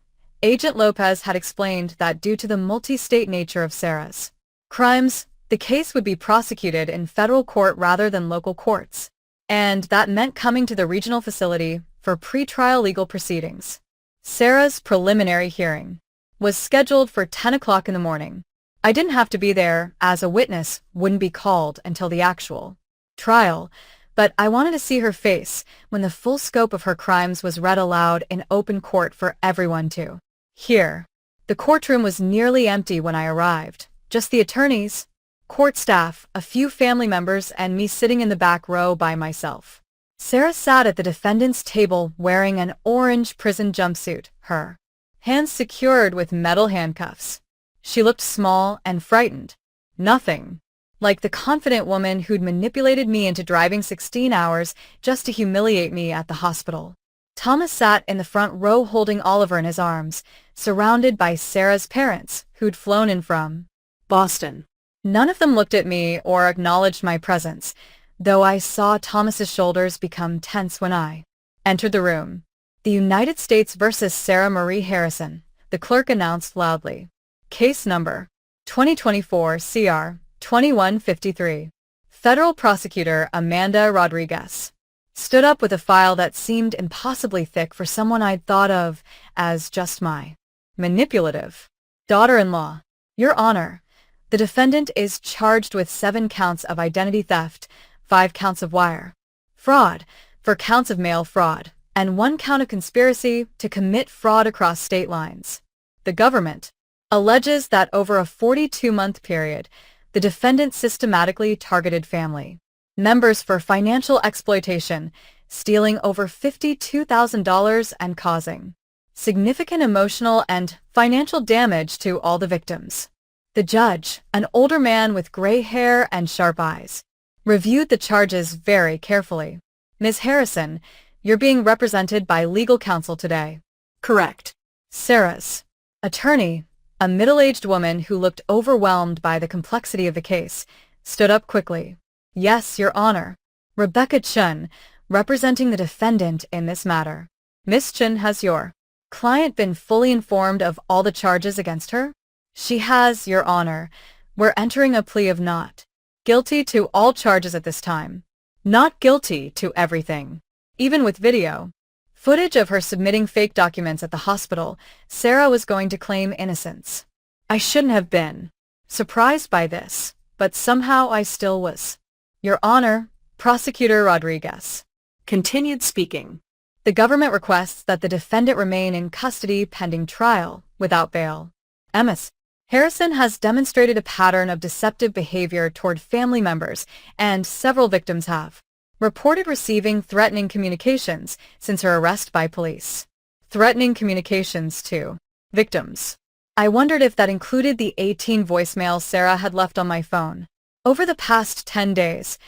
Agent Lopez had explained that due to the multi-state nature of Sarah's crimes, the case would be prosecuted in federal court rather than local courts, and that meant coming to the regional facility for pretrial legal proceedings. Sarah's preliminary hearing was scheduled for 10 o'clock in the morning. I didn't have to be there, as a witness wouldn't be called until the actual trial, but I wanted to see her face when the full scope of her crimes was read aloud in open court for everyone to hear. The courtroom was nearly empty when I arrived, just the attorneys, court staff, a few family members, and me sitting in the back row by myself. Sarah sat at the defendant's table wearing an orange prison jumpsuit, her hands secured with metal handcuffs. She looked small and frightened. Nothing like the confident woman who'd manipulated me into driving 16 hours just to humiliate me at the hospital. Thomas sat in the front row holding Oliver in his arms, surrounded by Sarah's parents, who'd flown in from Boston. None of them looked at me or acknowledged my presence, though I saw Thomas's shoulders become tense when I entered the room. The United States versus Sarah Marie Harrison, the clerk announced loudly. Case number 2024 CR 2153. Federal prosecutor Amanda Rodriguez stood up with a file that seemed impossibly thick for someone I'd thought of as just my manipulative daughter-in-law. Your Honor, the defendant is charged with 7 counts of identity theft, 5 counts of wire fraud, 4 counts of mail fraud, and 1 count of conspiracy to commit fraud across state lines. The government alleges that over a 42-month period, the defendant systematically targeted family members for financial exploitation, stealing over $52,000 and causing significant emotional and financial damage to all the victims. The judge, an older man with gray hair and sharp eyes, reviewed the charges very carefully. Ms. Harrison, you're being represented by legal counsel today. Correct. Sarah's attorney, a middle-aged woman who looked overwhelmed by the complexity of the case, stood up quickly. Yes, Your Honor. Rebecca Chun, representing the defendant in this matter. Ms. Chun, has your client been fully informed of all the charges against her? She has, Your Honor. We're entering a plea of not guilty to all charges at this time. Not guilty to everything. Even with video footage of her submitting fake documents at the hospital, Sarah was going to claim innocence. I shouldn't have been surprised by this, but somehow I still was. Your Honor, Prosecutor Rodriguez Continued speaking. The government requests that the defendant remain in custody pending trial without bail. Ms. Harrison has demonstrated a pattern of deceptive behavior toward family members, and several victims have reported receiving threatening communications since her arrest by police. Threatening communications to victims. I wondered if that included the 18 voicemails Sarah had left on my phone over the past 10 days,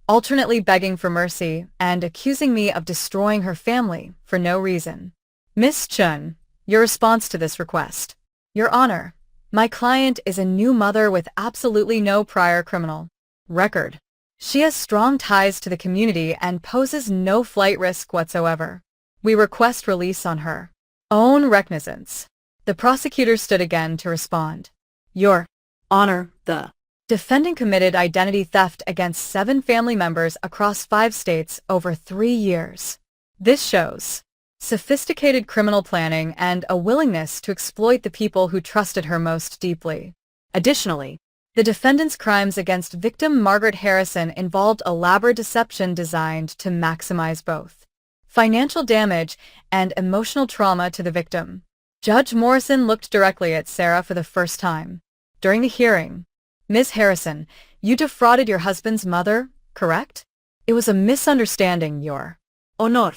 alternately begging for mercy and accusing me of destroying her family for no reason. Ms. Chun, your response to this request. Your Honor, my client is a new mother with absolutely no prior criminal record. She has strong ties to the community and poses no flight risk whatsoever. We request release on her own recognizance. The prosecutor stood again to respond. Your Honor, the defendant committed identity theft against 7 family members across 5 states over 3 years. This shows sophisticated criminal planning and a willingness to exploit the people who trusted her most deeply. Additionally, The defendant's crimes against victim Margaret Harrison involved elaborate deception designed to maximize both financial damage and emotional trauma to the victim. Judge Morrison looked directly at Sarah for the first time. During the hearing, Ms. Harrison, you defrauded your husband's mother, correct? It was a misunderstanding, Your Honor.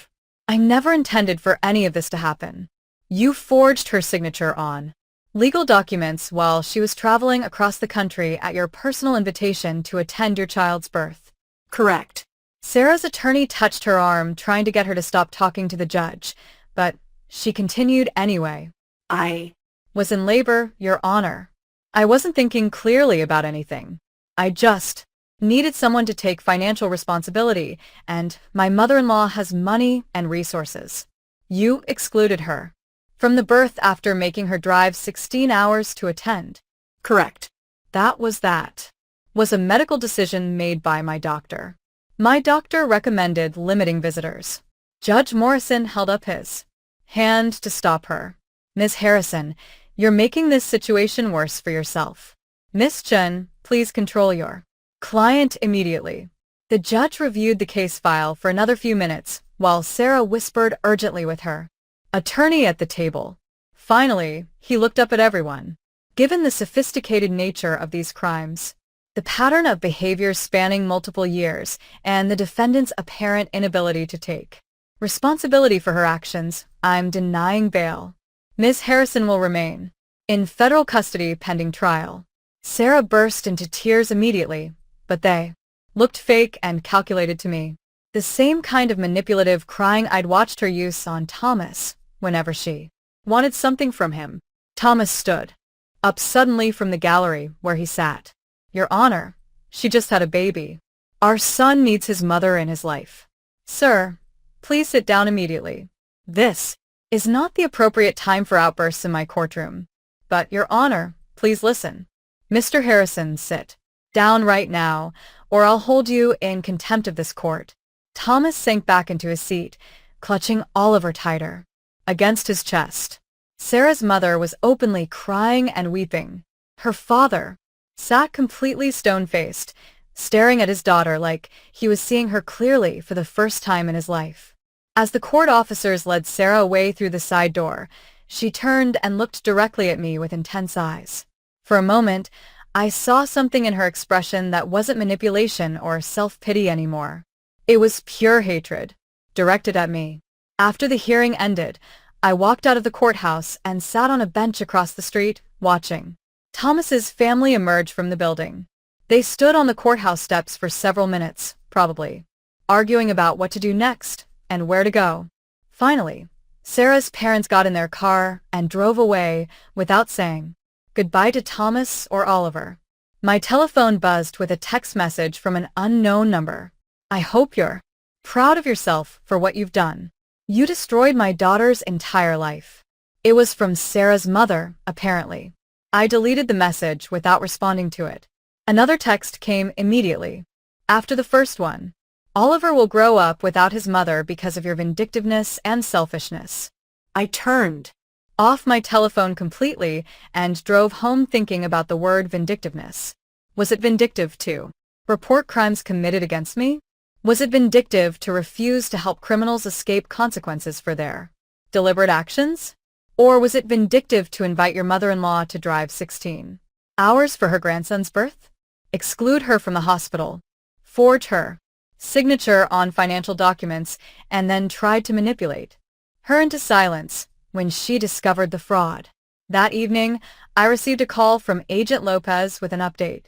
I never intended for any of this to happen. You forged her signature on legal documents while she was traveling across the country at your personal invitation to attend your child's birth. Correct. Sarah's attorney touched her arm, trying to get her to stop talking to the judge, but she continued anyway. I Was in labor, Your Honor. I wasn't thinking clearly about anything. I just needed someone to take financial responsibility, and my mother-in-law has money and resources. You excluded her from the birth after making her drive 16 hours to attend. Correct. That was a medical decision made by my doctor. My doctor recommended limiting visitors. Judge Morrison held up his hand to stop her. Ms. Harrison, you're making this situation worse for yourself. Miss Chen, please control your client immediately. The judge reviewed the case file for another few minutes while Sarah whispered urgently with her attorney at the table. Finally, he looked up at everyone. Given the sophisticated nature of these crimes, the pattern of behavior spanning multiple years, and the defendant's apparent inability to take responsibility for her actions, I'm denying bail. Ms. Harrison will remain in federal custody pending trial. Sarah burst into tears immediately, but they looked fake and calculated to me. The same kind of manipulative crying I'd watched her use on Thomas whenever she wanted something from him. Thomas stood up suddenly from the gallery where he sat. Your Honor, she just had a baby. Our son needs his mother in his life. Sir, please sit down immediately. This is not the appropriate time for outbursts in my courtroom. But, Your Honor, please listen. Mr. Harrison, sit down right now, or I'll hold you in contempt of this court. Thomas sank back into his seat, clutching Oliver tighter against his chest. Sarah's mother was openly crying and weeping. Her father sat completely stone-faced, staring at his daughter like he was seeing her clearly for the first time in his life. As the court officers led Sarah away through the side door, she turned and looked directly at me with intense eyes. For a moment, I saw something in her expression that wasn't manipulation or self-pity anymore. It was pure hatred, directed at me. After the hearing ended, I walked out of the courthouse and sat on a bench across the street, watching Thomas's family emerge from the building. They stood on the courthouse steps for several minutes, probably, arguing about what to do next and where to go. Finally, Sarah's parents got in their car and drove away without saying goodbye to Thomas or Oliver. My telephone buzzed with a text message from an unknown number. I hope you're proud of yourself for what you've done. You destroyed my daughter's entire life. It was from Sarah's mother, apparently. I deleted the message without responding to it. Another text came immediately after the first one. Oliver will grow up without his mother because of your vindictiveness and selfishness. I turned off my telephone completely and drove home thinking about the word vindictiveness. Was it vindictive to report crimes committed against me? Was it vindictive to refuse to help criminals escape consequences for their deliberate actions? Or was it vindictive to invite your mother-in-law to drive 16 hours for her grandson's birth? Exclude her from the hospital, forge her signature on financial documents, and then tried to manipulate her into silence when she discovered the fraud. That evening, I received a call from Agent Lopez with an update.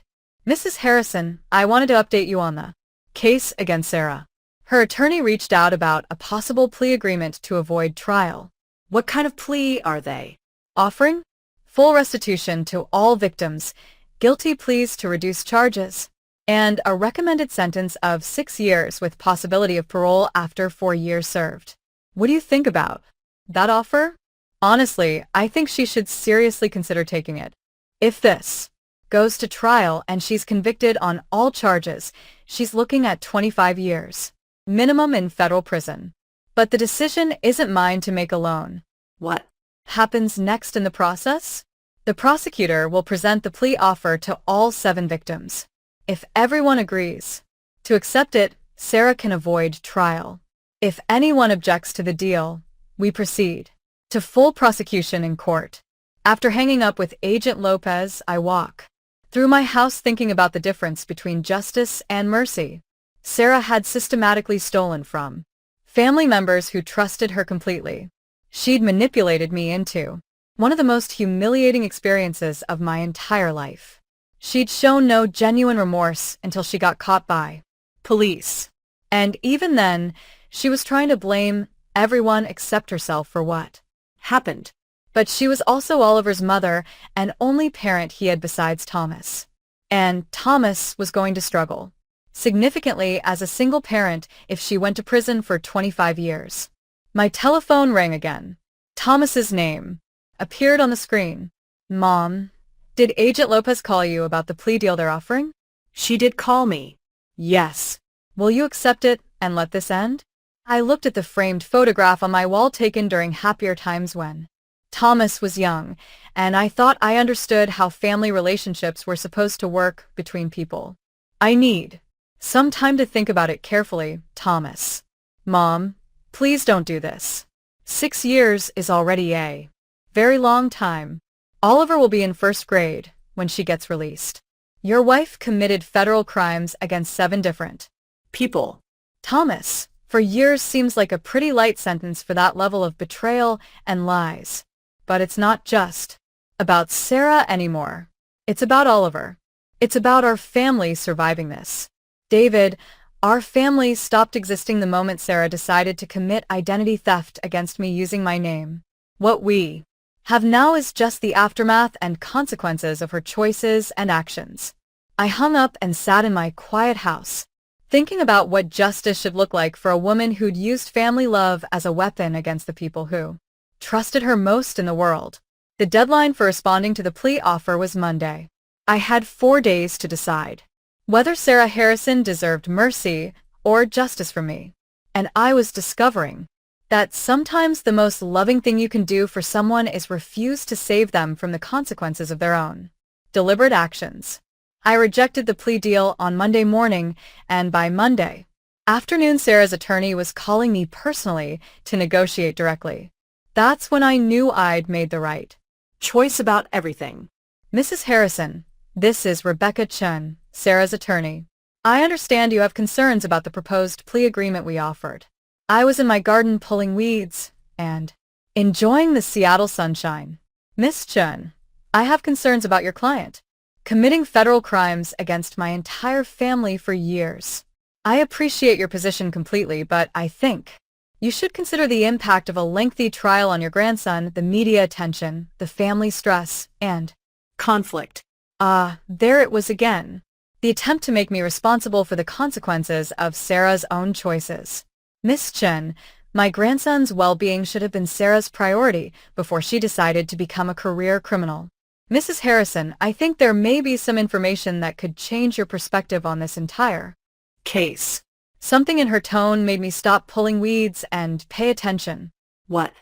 Mrs. Harrison, I wanted to update you on the case against Sarah. Her attorney reached out about a possible plea agreement to avoid trial. What kind of plea are they Offering full restitution to all victims, guilty pleas to reduce charges, and a recommended sentence of 6 years with possibility of parole after 4 years served. What do you think about that offer? Honestly, I think she should seriously consider taking it. If this goes to trial and she's convicted on all charges, she's looking at 25 years, minimum in federal prison. But the decision isn't mine to make alone. What happens next in the process The prosecutor will present the plea offer to all 7 victims. If everyone agrees to accept it, Sarah can avoid trial. If anyone objects to the deal, we proceed to full prosecution in court. After hanging up with Agent Lopez, I walk through my house thinking about the difference between justice and mercy. Sarah had systematically stolen from family members who trusted her completely. She'd manipulated me into one of the most humiliating experiences of my entire life. She'd shown no genuine remorse until she got caught by police. And even then, she was trying to blame everyone except herself for what Happened. but she was also Oliver's mother and only parent he had besides Thomas. And Thomas was going to struggle significantly as a single parent if she went to prison for 25 years. My telephone rang again. Thomas's name appeared on the screen. Mom, did Agent Lopez call you about the plea deal they're offering? She did call me. Yes. Will you accept it and let this end? I looked at the framed photograph on my wall taken during happier times when Thomas was young, and I thought I understood how family relationships were supposed to work between people. I need some time to think about it carefully, Thomas. Mom, please don't do this. 6 years is already a very long time. Oliver will be in 1st grade when she gets released. Your wife committed federal crimes against 7 different People. Thomas, for years seems like a pretty light sentence for that level of betrayal and lies. But it's not just about Sarah anymore. It's about Oliver. It's about our family surviving this. David, our family stopped existing the moment Sarah decided to commit identity theft against me using my name. What we have now is just the aftermath and consequences of her choices and actions. I hung up and sat in my quiet house, thinking about what justice should look like for a woman who'd used family love as a weapon against the people who trusted her most in the world. The deadline for responding to the plea offer was Monday. I had 4 days to decide whether Sarah Harrison deserved mercy or justice from me. And I was discovering that sometimes the most loving thing you can do for someone is refuse to save them from the consequences of their own deliberate actions. I rejected the plea deal on Monday morning, and by Monday afternoon, Sarah's attorney was calling me personally to negotiate directly. That's when I knew I'd made the right Choice about everything. Mrs. Harrison, this is Rebecca Chun, Sarah's attorney. I understand you have concerns about the proposed plea agreement we offered. I was in my garden pulling weeds and enjoying the Seattle sunshine. Miss Chun, I have concerns about your client committing federal crimes against my entire family for years. I appreciate your position completely, but I think you should consider the impact of a lengthy trial on your grandson, the media attention, the family stress, and Conflict. There it was again. The attempt to make me responsible for the consequences of Sarah's own choices. Miss Chen, my grandson's well-being should have been Sarah's priority before she decided to become a career criminal. Mrs. Harrison, I think there may be some information that could change your perspective on this entire Case. Something in her tone made me stop pulling weeds and pay attention. What?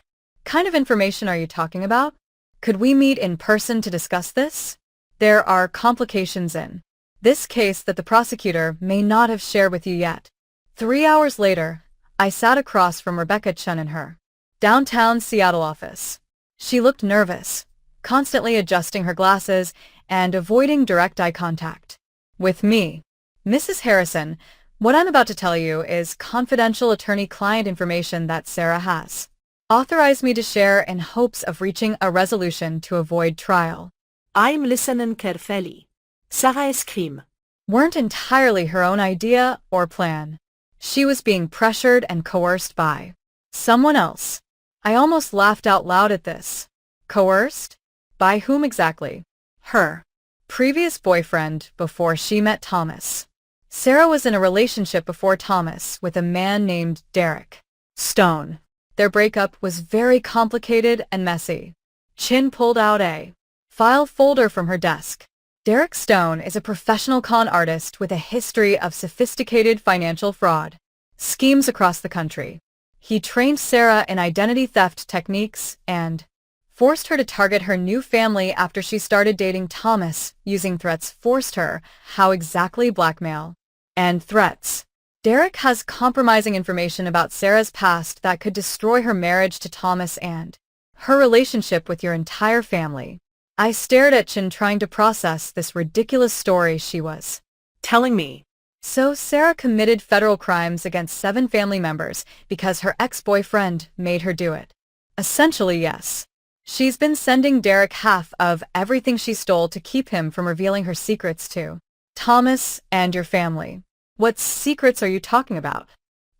Kind of information are you talking about? Could we meet in person to discuss this? There are complications in this case that the prosecutor may not have shared with you yet. 3 hours later, I sat across from Rebecca Chun in her downtown Seattle office. She looked nervous, constantly adjusting her glasses and avoiding direct eye contact with me. Mrs. Harrison, what I'm about to tell you is confidential attorney-client information that Sarah has authorized me to share in hopes of reaching a resolution to avoid trial. I'm listening carefully. Sarah escrime. Weren't entirely her own idea or plan. She was being pressured and coerced by someone else. I almost laughed out loud at this. Coerced? By whom exactly? Her previous boyfriend before she met Thomas. Sarah was in a relationship before Thomas with a man named Derek Stone. Their breakup was very complicated and messy. Chin pulled out a file folder from her desk. Derek Stone is a professional con artist with a history of sophisticated financial fraud schemes across the country. He trained Sarah in identity theft techniques and forced her to target her new family after she started dating Thomas, using threats forced her. How exactly? Blackmail and threats. Derek has compromising information about Sarah's past that could destroy her marriage to Thomas and her relationship with your entire family. I stared at Chin, trying to process this ridiculous story she was telling me. So Sarah committed federal crimes against 7 family members because her ex-boyfriend made her do it. Essentially, yes. She's been sending Derek half of everything she stole to keep him from revealing her secrets to Thomas and your family. What secrets are you talking about?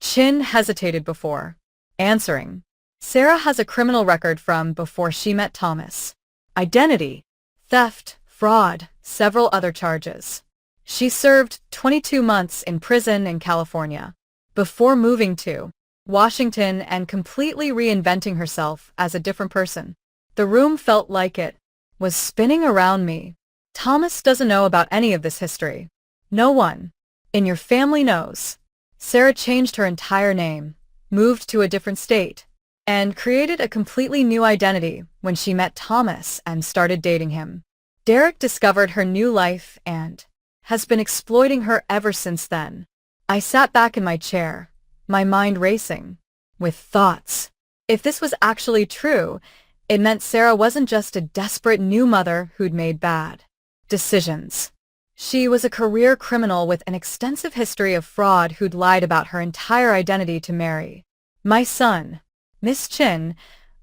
Chin hesitated before answering. Sarah has a criminal record from before she met Thomas. Identity, theft, fraud, several other charges. She served 22 months in prison in California before moving to Washington and completely reinventing herself as a different person. The room felt like it was spinning around me. Thomas doesn't know about any of this history. No one in your family knows. Sarah changed her entire name, moved to a different state, and created a completely new identity when she met Thomas and started dating him. Derek discovered her new life and has been exploiting her ever since then. I sat back in my chair, my mind racing with thoughts. If this was actually true, it meant Sarah wasn't just a desperate new mother who'd made bad decisions. She was a career criminal with an extensive history of fraud who'd lied about her entire identity to marry my son. Miss Chin,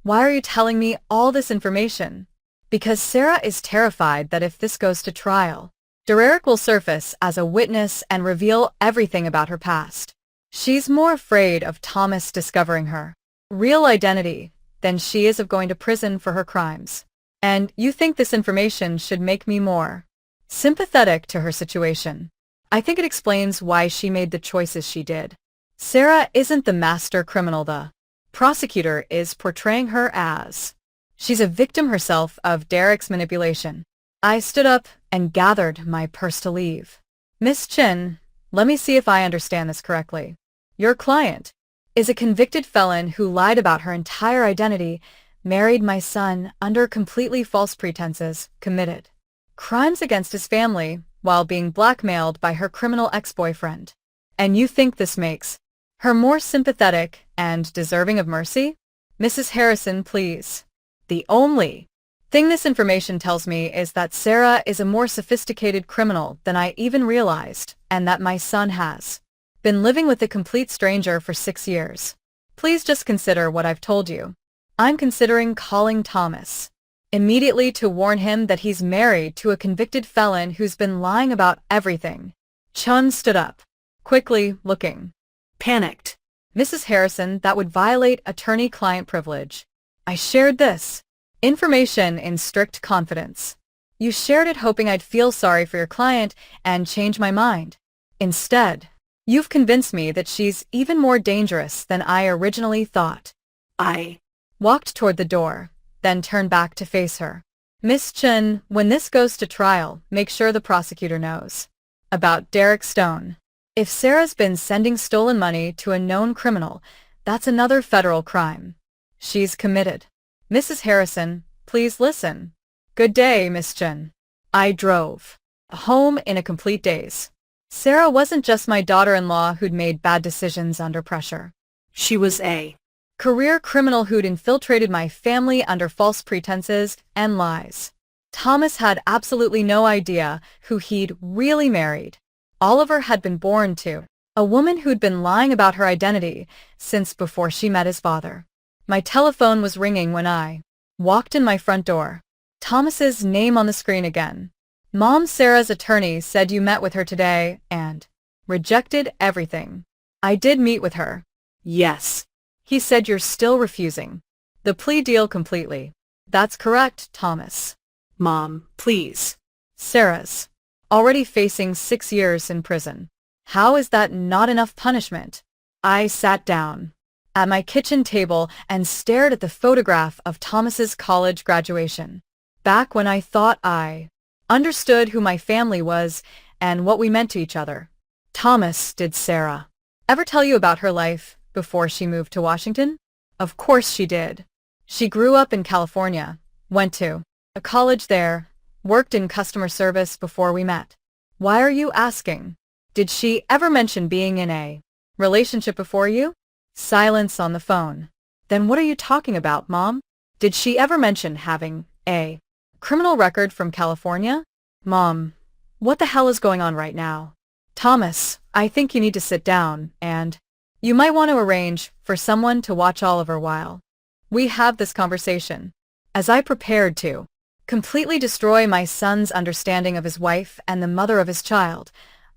why are you telling me all this information? Because Sarah is terrified that if this goes to trial, Derek will surface as a witness and reveal everything about her past. She's more afraid of Thomas discovering her real identity than she is of going to prison for her crimes. And you think this information should make me more sympathetic to her situation? I think it explains why she made the choices she did. Sarah isn't the master criminal the prosecutor is portraying her as. She's a victim herself of Derek's manipulation. I stood up and gathered my purse to leave. Miss Chin, let me see if I understand this correctly. Your client is a convicted felon who lied about her entire identity, married my son under completely false pretenses, committed crimes against his family while being blackmailed by her criminal ex-boyfriend. And you think this makes her more sympathetic and deserving of mercy? Mrs. Harrison, please. The only thing this information tells me is that Sarah is a more sophisticated criminal than I even realized, and that my son has been living with a complete stranger for 6 years. Please just consider what I've told you. I'm considering calling Thomas immediately to warn him that he's married to a convicted felon who's been lying about everything. Chun stood up, quickly looking panicked. Mrs. Harrison, that would violate attorney-client privilege. I shared this information in strict confidence. You shared it hoping I'd feel sorry for your client and change my mind. Instead, you've convinced me that she's even more dangerous than I originally thought. I walked toward the door, then turned back to face her. Miss Chin, when this goes to trial, make sure the prosecutor knows about Derek Stone. If Sarah's been sending stolen money to a known criminal, that's another federal crime she's committed. Mrs. Harrison, please listen. Good day, Miss Chin. I drove home in a complete daze. Sarah wasn't just my daughter-in-law who'd made bad decisions under pressure. She was a career criminal who'd infiltrated my family under false pretenses and lies. Thomas had absolutely no idea who he'd really married. Oliver had been born to a woman who'd been lying about her identity since before she met his father. My telephone was ringing when I walked in my front door. Thomas's name on the screen again. Mom, Sarah's attorney said you met with her today and rejected everything. I did meet with her. Yes. He said you're still refusing the plea deal completely. That's correct, Thomas. Mom, please. Sarah's already facing 6 years in prison. How is that not enough punishment? I sat down at my kitchen table and stared at the photograph of Thomas's college graduation. Back when I thought I understood who my family was and what we meant to each other. Thomas, did Sarah ever tell you about her life before she moved to Washington? Of course she did. She grew up in California, went to a college there, worked in customer service before we met. Why are you asking? Did she ever mention being in a relationship before you? Silence on the phone. Then what are you talking about, Mom? Did she ever mention having a criminal record from California? Mom, what the hell is going on right now? Thomas, I think you need to sit down and you might want to arrange for someone to watch Oliver while we have this conversation. As I prepared to completely destroy my son's understanding of his wife and the mother of his child,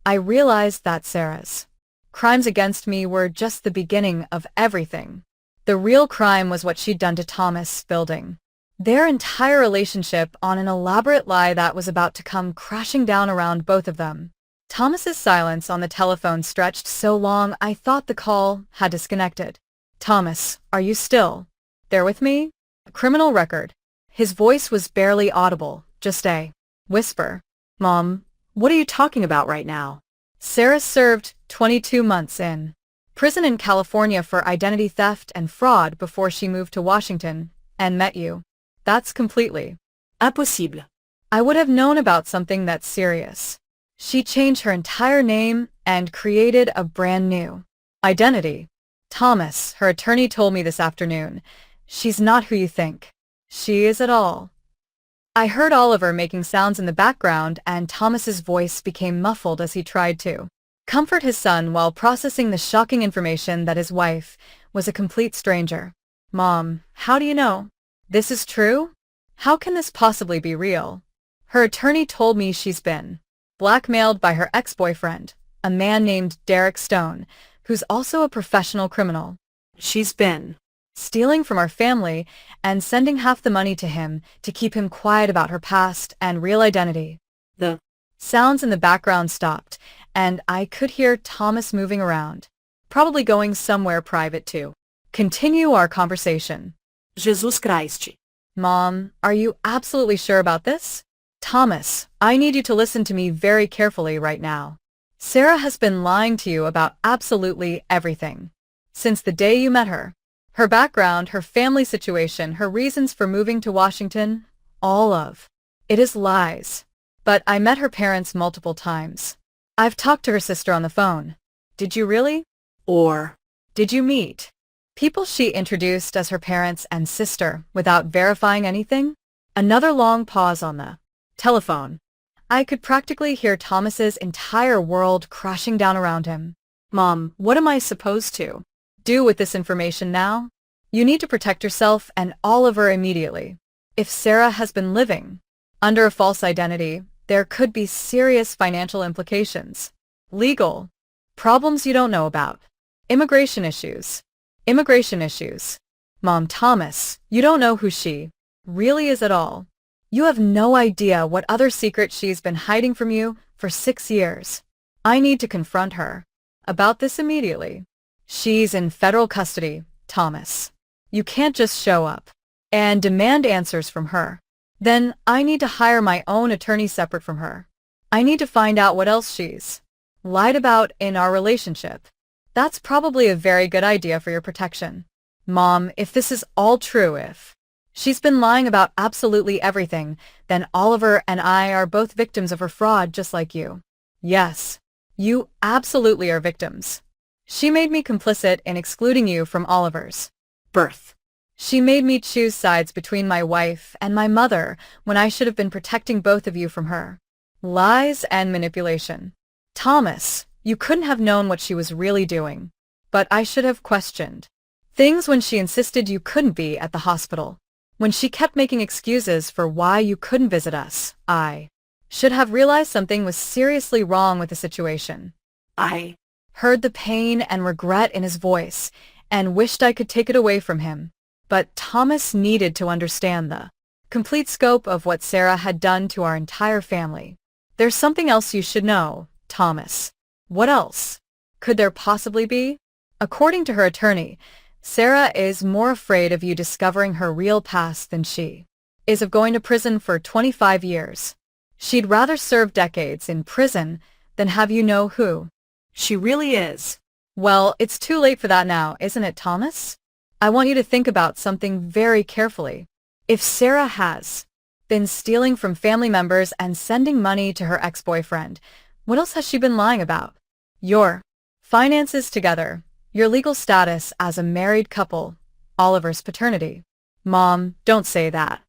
I realized that Sarah's crimes against me were just the beginning of everything. The real crime was what she'd done to Thomas, building their entire relationship on an elaborate lie that was about to come crashing down around both of them. Thomas's silence on the telephone stretched so long I thought the call had disconnected. Thomas, are you still there with me? A criminal record. His voice was barely audible, just a whisper. Mom, what are you talking about right now? Sarah served 22 months in prison in California for identity theft and fraud before she moved to Washington and met you. That's completely Impossible. I would have known about something that serious. She changed her entire name and created a brand new identity. Thomas, her attorney told me this afternoon. She's not who you think she is at all. I heard Oliver making sounds in the background and Thomas's voice became muffled as he tried to comfort his son while processing the shocking information that his wife was a complete stranger. Mom, how do you know this is true? How can this possibly be real? Her attorney told me she's been blackmailed by her ex-boyfriend, a man named Derek Stone, who's also a professional criminal. She's been stealing from our family and sending half the money to him to keep him quiet about her past and real identity. The sounds in the background stopped, and I could hear Thomas moving around, probably going somewhere private to continue our conversation. Jesus Christ. Mom, are you absolutely sure about this? Thomas, I need you to listen to me very carefully right now. Sarah has been lying to you about absolutely everything. Since the day you met her. Her background, her family situation, her reasons for moving to Washington, all of it is lies. But I met her parents multiple times. I've talked to her sister on the phone. Did you really? Or did you meet people she introduced as her parents and sister without verifying anything? Another long pause on the telephone. I could practically hear Thomas's entire world crashing down around him. Mom, what am I supposed to do with this information now? You need to protect yourself and Oliver immediately. If Sarah has been living under a false identity, there could be serious financial implications. Legal problems you don't know about. Immigration issues. Mom, Thomas, you don't know who she really is at all. You have no idea what other secret she's been hiding from you for 6 years. I need to confront her about this immediately. She's in federal custody, Thomas. You can't just show up and demand answers from her. Then I need to hire my own attorney separate from her. I need to find out what else she's lied about in our relationship. That's probably a very good idea for your protection. Mom, if this is all true, if she's been lying about absolutely everything, then Oliver and I are both victims of her fraud just like you. Yes, you absolutely are victims. She made me complicit in excluding you from Oliver's birth. She made me choose sides between my wife and my mother when I should have been protecting both of you from her. Lies and manipulation. Thomas, you couldn't have known what she was really doing. But I should have questioned things when she insisted you couldn't be at the hospital. When she kept making excuses for why you couldn't visit us, I should have realized something was seriously wrong with the situation. I heard the pain and regret in his voice and wished I could take it away from him. But Thomas needed to understand the complete scope of what Sarah had done to our entire family. There's something else you should know, Thomas. What else could there possibly be? According to her attorney, Sarah is more afraid of you discovering her real past than she is of going to prison for 25 years. She'd rather serve decades in prison than have you know who she really is. Well, it's too late for that now, isn't it, Thomas? I want you to think about something very carefully. If Sarah has been stealing from family members and sending money to her ex-boyfriend, what else has she been lying about? Your finances together, your legal status as a married couple, Oliver's paternity. Mom, don't say that.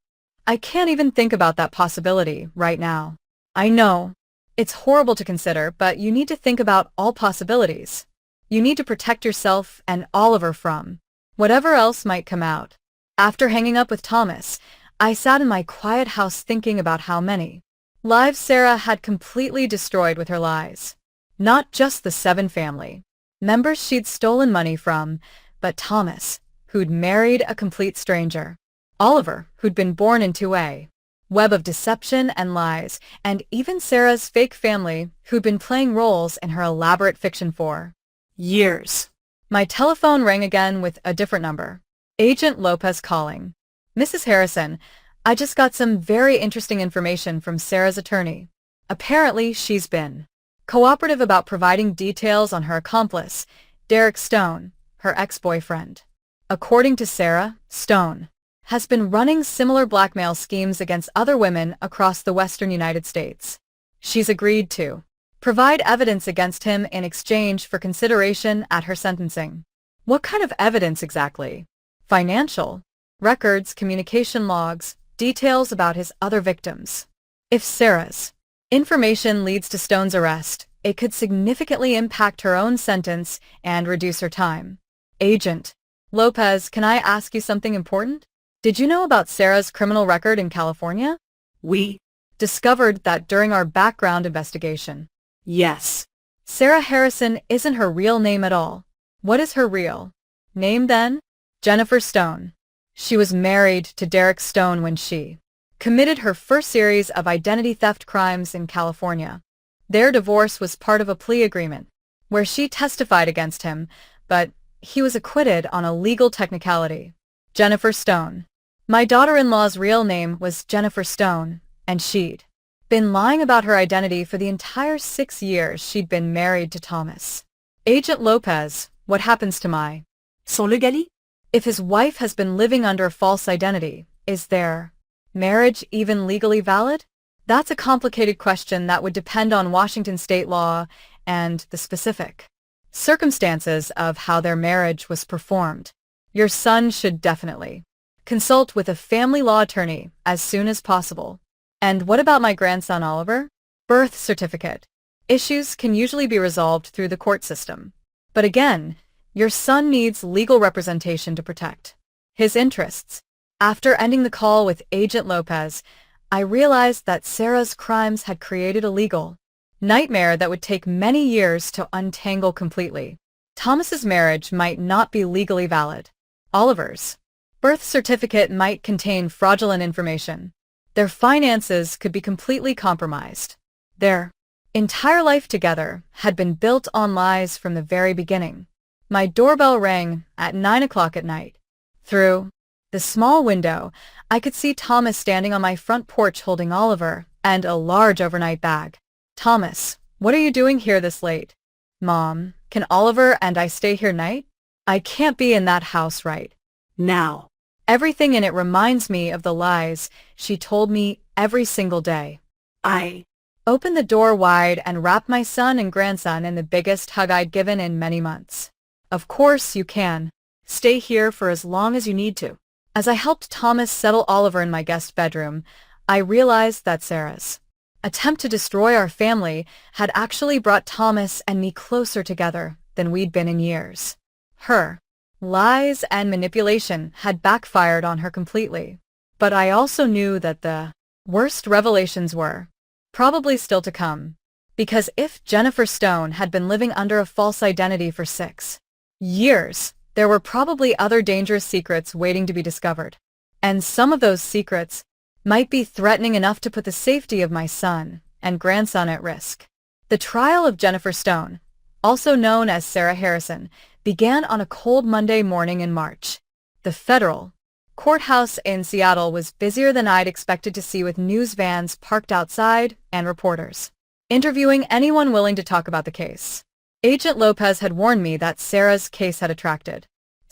I can't even think about that possibility right now. I know. It's horrible to consider, but you need to think about all possibilities. You need to protect yourself and Oliver from whatever else might come out. After hanging up with Thomas, I sat in my quiet house thinking about how many lives Sarah had completely destroyed with her lies. Not just the 7 family members she'd stolen money from, but Thomas, who'd married a complete stranger. Oliver, who'd been born into a web of deception and lies, and even Sarah's fake family, who'd been playing roles in her elaborate fiction for years. My telephone rang again with a different number. Agent Lopez calling. Mrs. Harrison, I just got some very interesting information from Sarah's attorney. Apparently, she's been cooperative about providing details on her accomplice, Derek Stone, her ex-boyfriend. According to Sarah, Stone has been running similar blackmail schemes against other women across the western United States. She's agreed to provide evidence against him in exchange for consideration at her sentencing. What kind of evidence exactly? Financial, records, communication logs, details about his other victims. If Sarah's information leads to Stone's arrest, it could significantly impact her own sentence and reduce her time. Agent Lopez, can I ask you something important? Did you know about Sarah's criminal record in California? We Discovered that during our background investigation. Yes. Sarah Harrison isn't her real name at all. What is her real name then? Jennifer Stone. She was married to Derek Stone when she committed her first series of identity theft crimes in California. Their divorce was part of a plea agreement, where she testified against him, but he was acquitted on a legal technicality. Jennifer Stone. My daughter-in-law's real name was Jennifer Stone, and she'd been lying about her identity for the entire 6 years she'd been married to Thomas. Agent Lopez, what happens to my Son legally? If his wife has been living under a false identity, is their marriage even legally valid? That's a complicated question that would depend on Washington state law and the specific circumstances of how their marriage was performed. Your son should definitely consult with a family law attorney as soon as possible. And what about my grandson Oliver? Birth certificate. Issues can usually be resolved through the court system. But again, your son needs legal representation to protect his interests. After ending the call with Agent Lopez, I realized that Sarah's crimes had created a legal nightmare that would take many years to untangle completely. Thomas's marriage might not be legally valid. Oliver's birth certificate might contain fraudulent information. Their finances could be completely compromised. Their entire life together had been built on lies from the very beginning. My doorbell rang at 9 o'clock at night. Through the small window, I could see Thomas standing on my front porch holding Oliver and a large overnight bag. Thomas, what are you doing here this late? Mom, can Oliver and I stay here night? I can't be in that house right now. Everything in it reminds me of the lies she told me every single day. I opened the door wide and wrapped my son and grandson in the biggest hug I'd given in many months. Of course you can. Stay here for as long as you need to. As I helped Thomas settle Oliver in my guest bedroom, I realized that Sarah's attempt to destroy our family had actually brought Thomas and me closer together than we'd been in years. Her lies and manipulation had backfired on her completely. But I also knew that the worst revelations were probably still to come. Because if Jennifer Stone had been living under a false identity for 6 years, there were probably other dangerous secrets waiting to be discovered. And some of those secrets might be threatening enough to put the safety of my son and grandson at risk. The trial of Jennifer Stone, also known as Sarah Harrison, began on a cold Monday morning in March. The federal courthouse in Seattle was busier than I'd expected to see, with news vans parked outside and reporters interviewing anyone willing to talk about the case. Agent Lopez had warned me that Sarah's case had attracted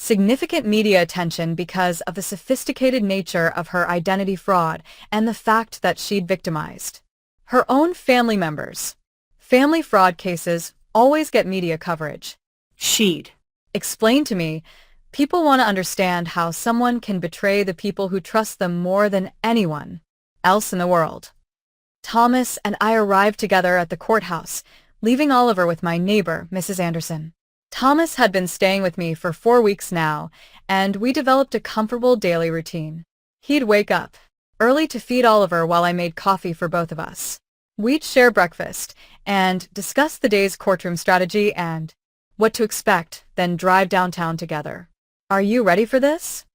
Significant media attention because of the sophisticated nature of her identity fraud and the fact that she'd victimized her own family members. Family fraud cases always get media coverage. She'd. Explain to me, people want to understand how someone can betray the people who trust them more than anyone else in the world. Thomas and I arrived together at the courthouse, leaving Oliver with my neighbor, Mrs. Anderson. Thomas had been staying with me for 4 weeks now, and we developed a comfortable daily routine. He'd wake up early to feed Oliver while I made coffee for both of us. We'd share breakfast and discuss the day's courtroom strategy and what to expect, then drive downtown together. Are you ready for this?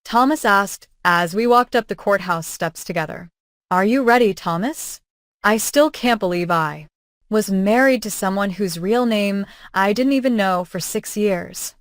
Thomas asked as we walked up the courthouse steps together. Are you ready, Thomas? I still can't believe I was married to someone whose real name I didn't even know for 6 years.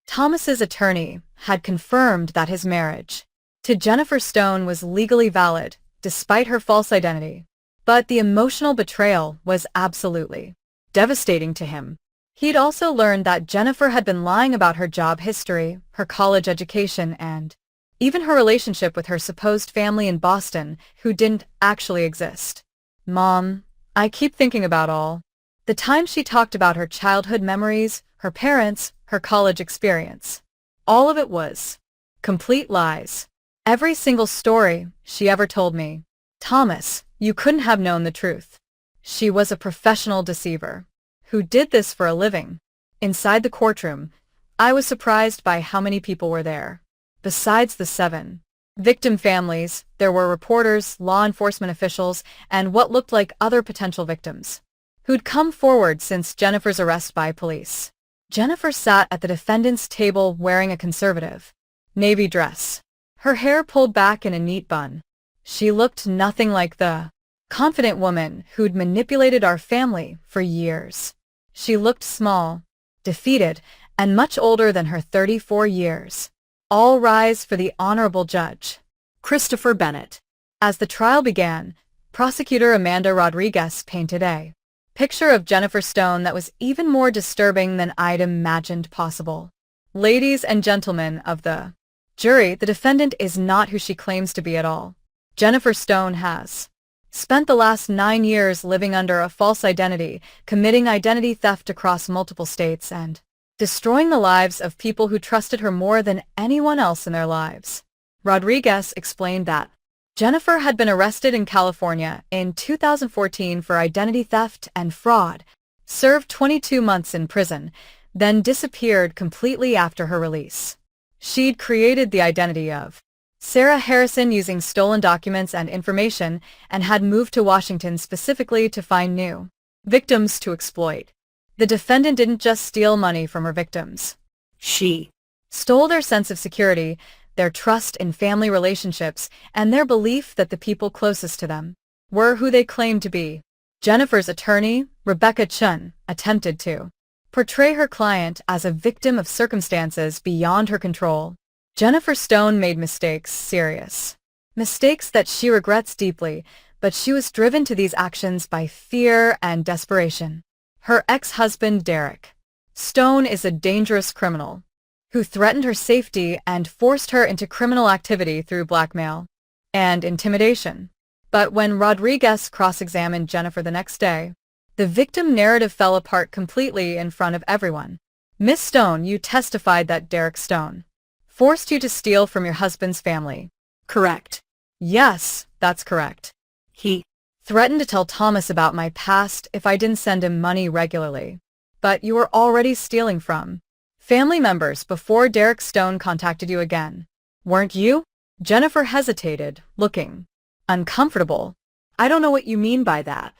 Thomas's attorney had confirmed that his marriage to Jennifer Stone was legally valid, despite her false identity. But the emotional betrayal was absolutely devastating to him. He'd also learned that Jennifer had been lying about her job history, her college education, and even her relationship with her supposed family in Boston, who didn't actually exist. Mom, I keep thinking about all the time she talked about her childhood memories, her parents, her college experience. All of it was complete lies. Every single story she ever told me. Thomas, you couldn't have known the truth. She was a professional deceiver who did this for a living. Inside the courtroom, I was surprised by how many people were there. Besides the 7 victim families, there were reporters, law enforcement officials, and what looked like other potential victims who'd come forward since Jennifer's arrest by police. Jennifer sat at the defendant's table wearing a conservative navy dress, her hair pulled back in a neat bun. She looked nothing like the confident woman who'd manipulated our family for years. She looked small, defeated, and much older than her 34 years. All rise for the Honorable Judge Christopher Bennett. As the trial began, prosecutor Amanda Rodriguez painted a picture of Jennifer Stone that was even more disturbing than I'd imagined possible. Ladies and gentlemen of the jury, the defendant is not who she claims to be at all. Jennifer Stone has spent the last 9 years living under a false identity, committing identity theft across multiple states, and destroying the lives of people who trusted her more than anyone else in their lives. Rodriguez explained that Jennifer had been arrested in California in 2014 for identity theft and fraud, served 22 months in prison, then disappeared completely after her release. She'd created the identity of Sarah Harrison using stolen documents and information and had moved to Washington specifically to find new victims to exploit. The defendant didn't just steal money from her victims. She stole their sense of security, their trust in family relationships, and their belief that the people closest to them were who they claimed to be. Jennifer's attorney, Rebecca Chun, attempted to portray her client as a victim of circumstances beyond her control. Jennifer Stone made mistakes, serious mistakes that she regrets deeply, but she was driven to these actions by fear and desperation. Her ex-husband, Derek Stone, is a dangerous criminal who threatened her safety and forced her into criminal activity through blackmail and intimidation. But when Rodriguez cross-examined Jennifer the next day, the victim narrative fell apart completely in front of everyone. Miss Stone, you testified that Derek Stone forced you to steal from your husband's family. correct. Yes, that's correct. He Threatened to tell Thomas about my past if I didn't send him money regularly. But you were already stealing from family members before Derek Stone contacted you again, weren't you? Jennifer hesitated, looking uncomfortable. I don't know what you mean by that.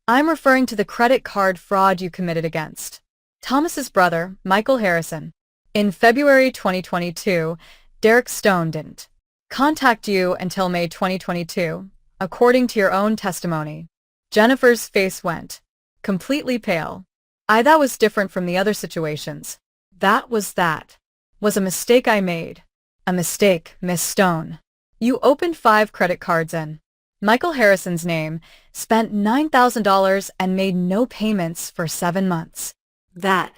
I'm referring to the credit card fraud you committed against Thomas's brother, Michael Harrison. In February 2022, Derek Stone didn't contact you until May 2022, according to your own testimony. Jennifer's face went completely pale. That was different from the other situations. That was a mistake I made. A mistake, Miss Stone. You opened 5 credit cards in Michael Harrison's name, spent $9,000 and made no payments for 7 months. that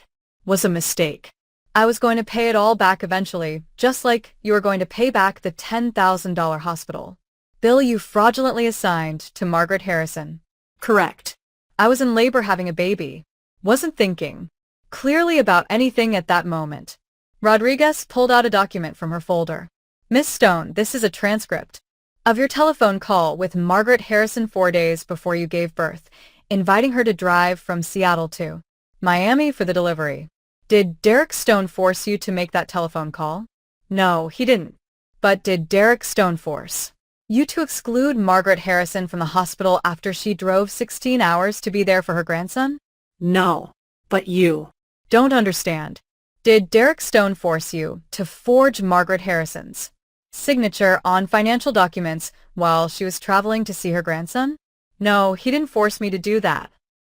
Was a mistake. I was going to pay it all back eventually, just like you were going to pay back the $10,000 hospital bill you fraudulently assigned to Margaret Harrison. Correct. I was in labor having a baby. Wasn't thinking clearly about anything at that moment. Rodriguez pulled out a document from her folder. Miss Stone, this is a transcript of your telephone call with Margaret Harrison 4 days before you gave birth, inviting her to drive from Seattle to Miami for the delivery. Did Derek Stone force you to make that telephone call? No, he didn't. But did Derek Stone force you to exclude Margaret Harrison from the hospital after she drove 16 hours to be there for her grandson? No. But you. Don't understand. Did Derek Stone force you to forge Margaret Harrison's signature on financial documents while she was traveling to see her grandson? No, he didn't force me to do that.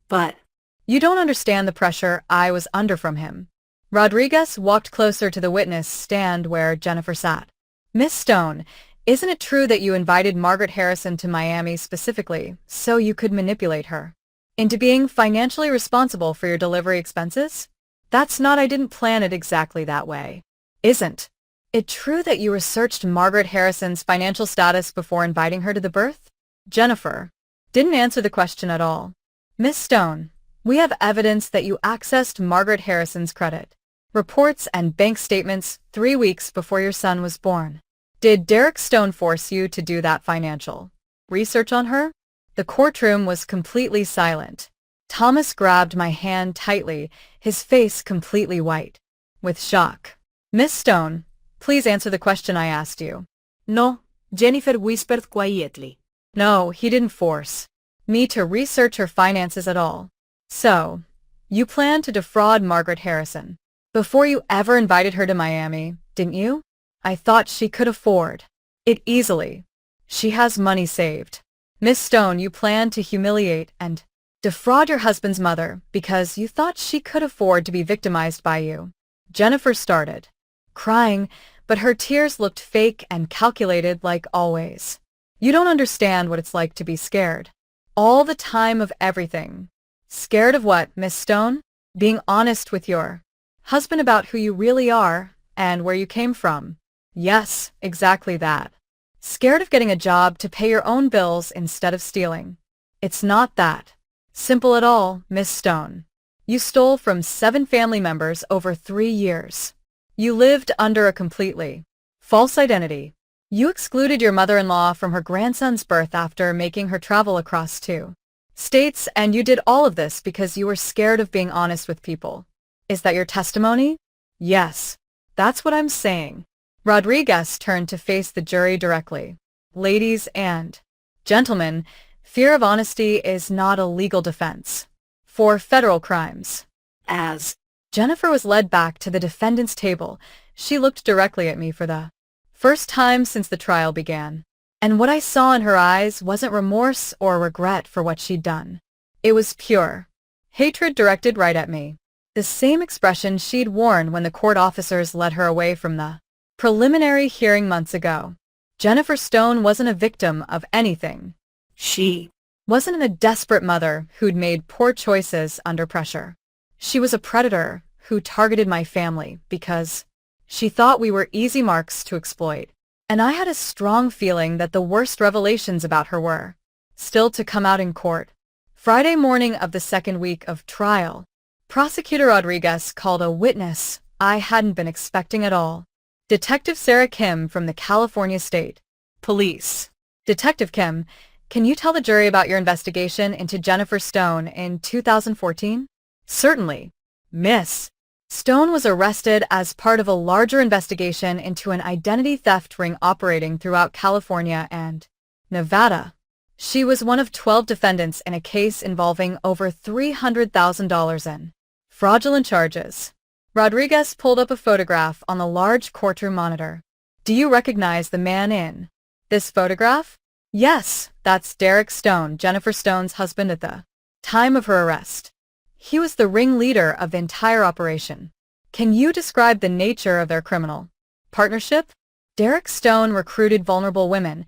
But You don't understand the pressure I was under from him. Rodriguez walked closer to the witness stand where Jennifer sat. Miss Stone, isn't it true that you invited Margaret Harrison to Miami specifically so you could manipulate her into being financially responsible for your delivery expenses? That's not I didn't plan it exactly that way. Isn't it true that you researched Margaret Harrison's financial status before inviting her to the birth? Jennifer didn't answer the question at all. Miss Stone, we have evidence that you accessed Margaret Harrison's credit reports and bank statements 3 weeks before your son was born. Did Derek Stone force you to do that financial research on her? The courtroom was completely silent. Thomas grabbed my hand tightly, his face completely white with shock. Miss Stone, please answer the question I asked you. no, Jennifer whispered quietly. No, he didn't force me to research her finances at all. So, you planned to defraud Margaret Harrison before you ever invited her to Miami, didn't you? I thought she could afford it easily. She has money saved. Miss Stone, you planned to humiliate and defraud your husband's mother because you thought she could afford to be victimized by you. Jennifer started crying, but her tears looked fake and calculated like always. You don't understand what it's like to be scared. All the time of everything. Scared of what, Miss Stone? Being honest with your husband about who you really are and where you came from. Yes, exactly that. Scared of getting a job to pay your own bills instead of stealing. It's not that simple at all, Miss Stone. You stole from 7 family members over 3 years. You lived under a completely false identity. You excluded your mother-in-law from her grandson's birth after making her travel across 2 states, and you did all of this because you were scared of being honest with people. Is that your testimony? Yes, that's what I'm saying. Rodriguez turned to face the jury directly. Ladies and gentlemen, fear of honesty is not a legal defense for federal crimes. As Jennifer was led back to the defendant's table. She looked directly at me for the first time since the trial began. And what I saw in her eyes wasn't remorse or regret for what she'd done. It was pure hatred directed right at me. The same expression she'd worn when the court officers led her away from the preliminary hearing months ago. Jennifer Stone wasn't a victim of anything. she Wasn't a desperate mother who'd made poor choices under pressure. She was a predator who targeted my family because she thought we were easy marks to exploit. And I had a strong feeling that the worst revelations about her were still to come out in court. Friday morning of the second week of trial, Prosecutor Rodriguez called a witness I hadn't been expecting at all. Detective Sarah Kim from the California State Police. Detective Kim, can you tell the jury about your investigation into Jennifer Stone in 2014? Certainly. Miss Stone was arrested as part of a larger investigation into an identity theft ring operating throughout California and Nevada. She was one of 12 defendants in a case involving over $300,000 in fraudulent charges. Rodriguez pulled up a photograph on the large courtroom monitor. Do you recognize the man in this photograph? Yes, that's Derek Stone, Jennifer Stone's husband at the time of her arrest. He was the ringleader of the entire operation. Can you describe the nature of their criminal partnership? Derek Stone recruited vulnerable women,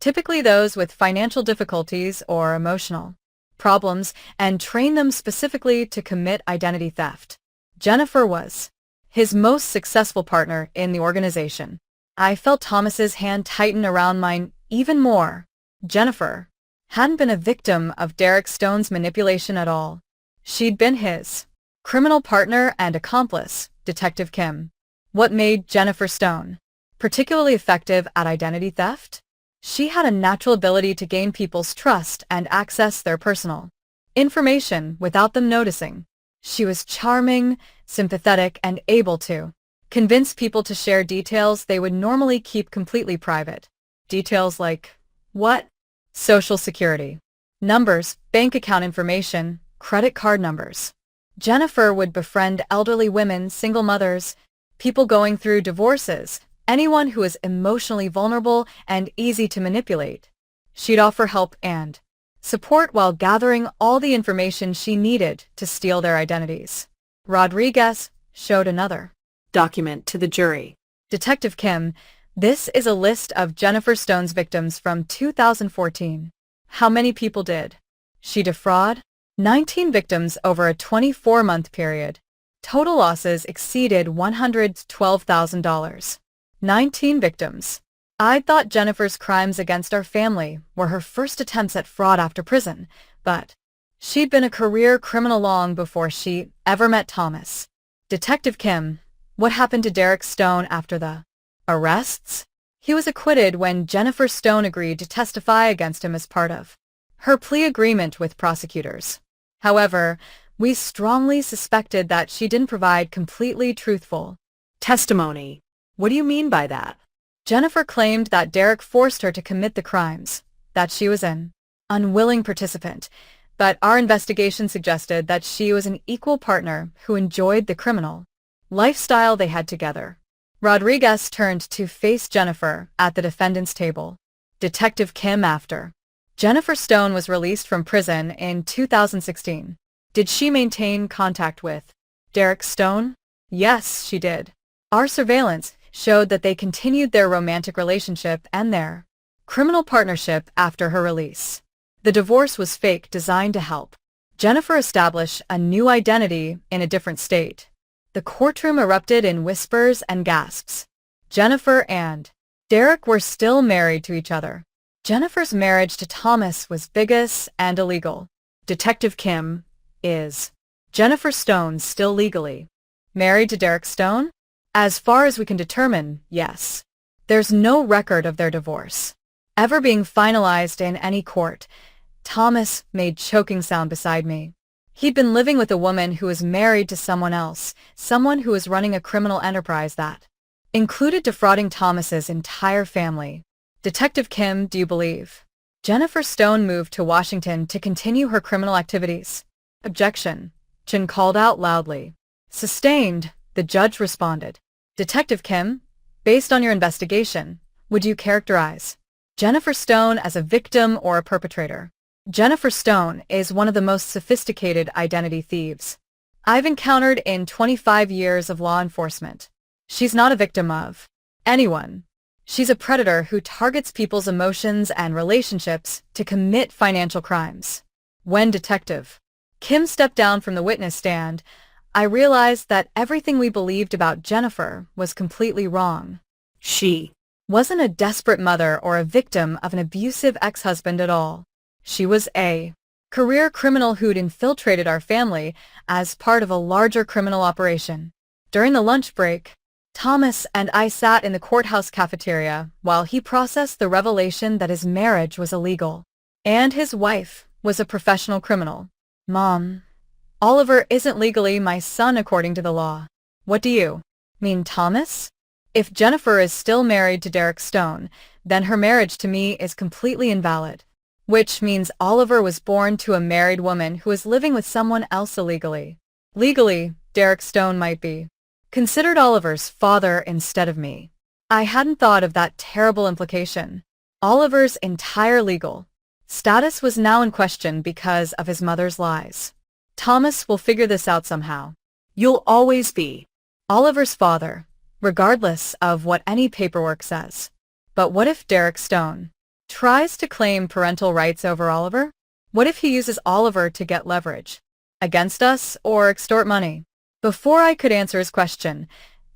typically those with financial difficulties or emotional problems, and trained them specifically to commit identity theft. Jennifer was his most successful partner in the organization. I felt Thomas's hand tighten around mine even more. Jennifer hadn't been a victim of Derek Stone's manipulation at all. She'd been his criminal partner and accomplice, Detective Kim. What made Jennifer Stone particularly effective at identity theft? She had a natural ability to gain people's trust and access their personal information without them noticing. She was charming, sympathetic, and able to convince people to share details they would normally keep completely private. Details like what? Social security numbers, bank account information, credit card numbers. Jennifer would befriend elderly women, single mothers, people going through divorces, anyone who was emotionally vulnerable and easy to manipulate. She'd offer help and support while gathering all the information she needed to steal their identities. Rodriguez showed another Document to the jury. Detective Kim, this is a list of Jennifer Stone's victims from 2014. How many people did she defraud? 19 victims over a 24-month period. Total losses exceeded $112,000. 19 victims. I thought Jennifer's crimes against our family were her first attempts at fraud after prison, but she'd been a career criminal long before she ever met Thomas. Detective Kim, what happened to Derek Stone after the arrests? He was acquitted when Jennifer Stone agreed to testify against him as part of her plea agreement with prosecutors. However, we strongly suspected that she didn't provide completely truthful Testimony. What do you mean by that? Jennifer claimed that Derek forced her to commit the crimes, that she was an unwilling participant, but our investigation suggested that she was an equal partner who enjoyed the criminal lifestyle they had together. Rodriguez turned to face Jennifer at the defendant's table. Detective Kim, after Jennifer Stone was released from prison in 2016, did she maintain contact with Derek Stone? Yes, she did. Our surveillance showed that they continued their romantic relationship and their criminal partnership after her release. The divorce was fake, designed to help Jennifer establish a new identity in a different state. The courtroom erupted in whispers and gasps. Jennifer and Derek were still married to each other. Jennifer's marriage to Thomas was bigoted and illegal. Detective Kim, is Jennifer Stone still legally married to Derek Stone? As far as we can determine, yes. There's no record of their divorce ever being finalized in any court. Thomas made choking sound beside me. He'd been living with a woman who was married to someone else, someone who was running a criminal enterprise that included defrauding Thomas's entire family. Detective Kim, do you believe Jennifer Stone moved to Washington to continue her criminal activities? Objection. Chin called out loudly. Sustained, the judge responded. Detective Kim, based on your investigation, would you characterize Jennifer Stone as a victim or a perpetrator? Jennifer Stone is one of the most sophisticated identity thieves I've encountered in 25 years of law enforcement. She's not a victim of anyone. She's a predator who targets people's emotions and relationships to commit financial crimes. When Detective Kim stepped down from the witness stand, I realized that everything we believed about Jennifer was completely wrong. She Wasn't a desperate mother or a victim of an abusive ex-husband at all. She was a career criminal who'd infiltrated our family as part of a larger criminal operation. During the lunch break, Thomas and I sat in the courthouse cafeteria while he processed the revelation that his marriage was illegal, and his wife was a professional criminal. Mom, Oliver isn't legally my son according to the law. What do you mean, Thomas? If Jennifer is still married to Derek Stone, then her marriage to me is completely invalid. Which means Oliver was born to a married woman who is living with someone else illegally. Legally, Derek Stone might be considered Oliver's father instead of me. I hadn't thought of that terrible implication. Oliver's entire legal status was now in question because of his mother's lies. Thomas will figure this out somehow. You'll always be Oliver's father, regardless of what any paperwork says. But what if Derek Stone tries to claim parental rights over Oliver? What if he uses Oliver to get leverage against us or extort money? Before I could answer his question,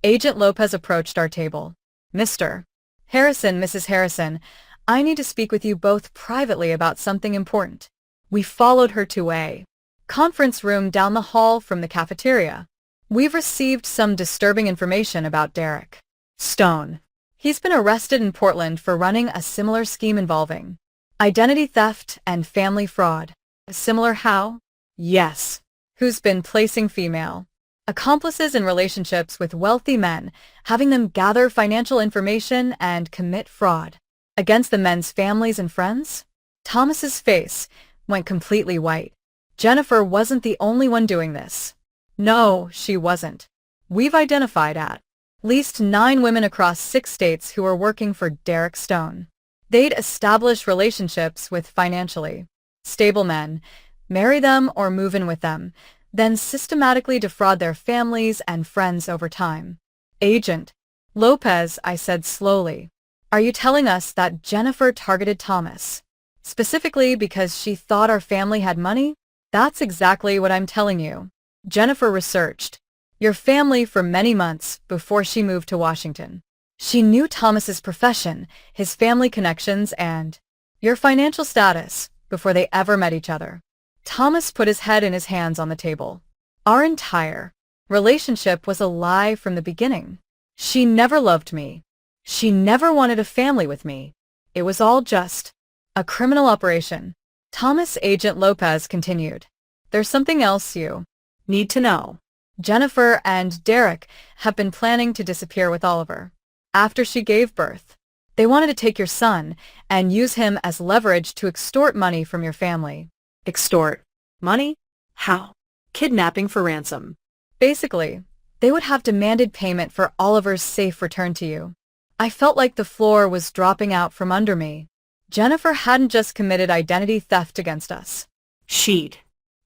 Agent Lopez approached our table. Mr. Harrison, Mrs. Harrison, I need to speak with you both privately about something important. We followed her to a conference room down the hall from the cafeteria. We've received some disturbing information about Derek Stone. He's been arrested in Portland for running a similar scheme involving identity theft and family fraud. Similar how? Yes. Who's been placing female accomplices in relationships with wealthy men, having them gather financial information and commit fraud against the men's families and friends? Thomas's face went completely white. Jennifer wasn't the only one doing this. No, she wasn't. We've identified at least 9 women across 6 states who were working for Derek Stone. They'd establish relationships with financially stable men, marry them or move in with them, then systematically defraud their families and friends over time. Agent Lopez, I said slowly, are you telling us that Jennifer targeted Thomas specifically because she thought our family had money? That's exactly what I'm telling you. Jennifer researched your family for many months before she moved to Washington. She knew Thomas's profession, his family connections, and your financial status before they ever met each other. Thomas put his head in his hands on the table. Our entire relationship was a lie from the beginning. She never loved me. She never wanted a family with me. It was all just a criminal operation. Thomas Agent Lopez continued. There's something else you need to know. Jennifer and Derek have been planning to disappear with Oliver after she gave birth. They wanted to take your son and use him as leverage to extort money from your family. Extort. Money? How? Kidnapping for ransom. Basically, they would have demanded payment for Oliver's safe return to you. I felt like the floor was dropping out from under me. Jennifer hadn't just committed identity theft against us. She'd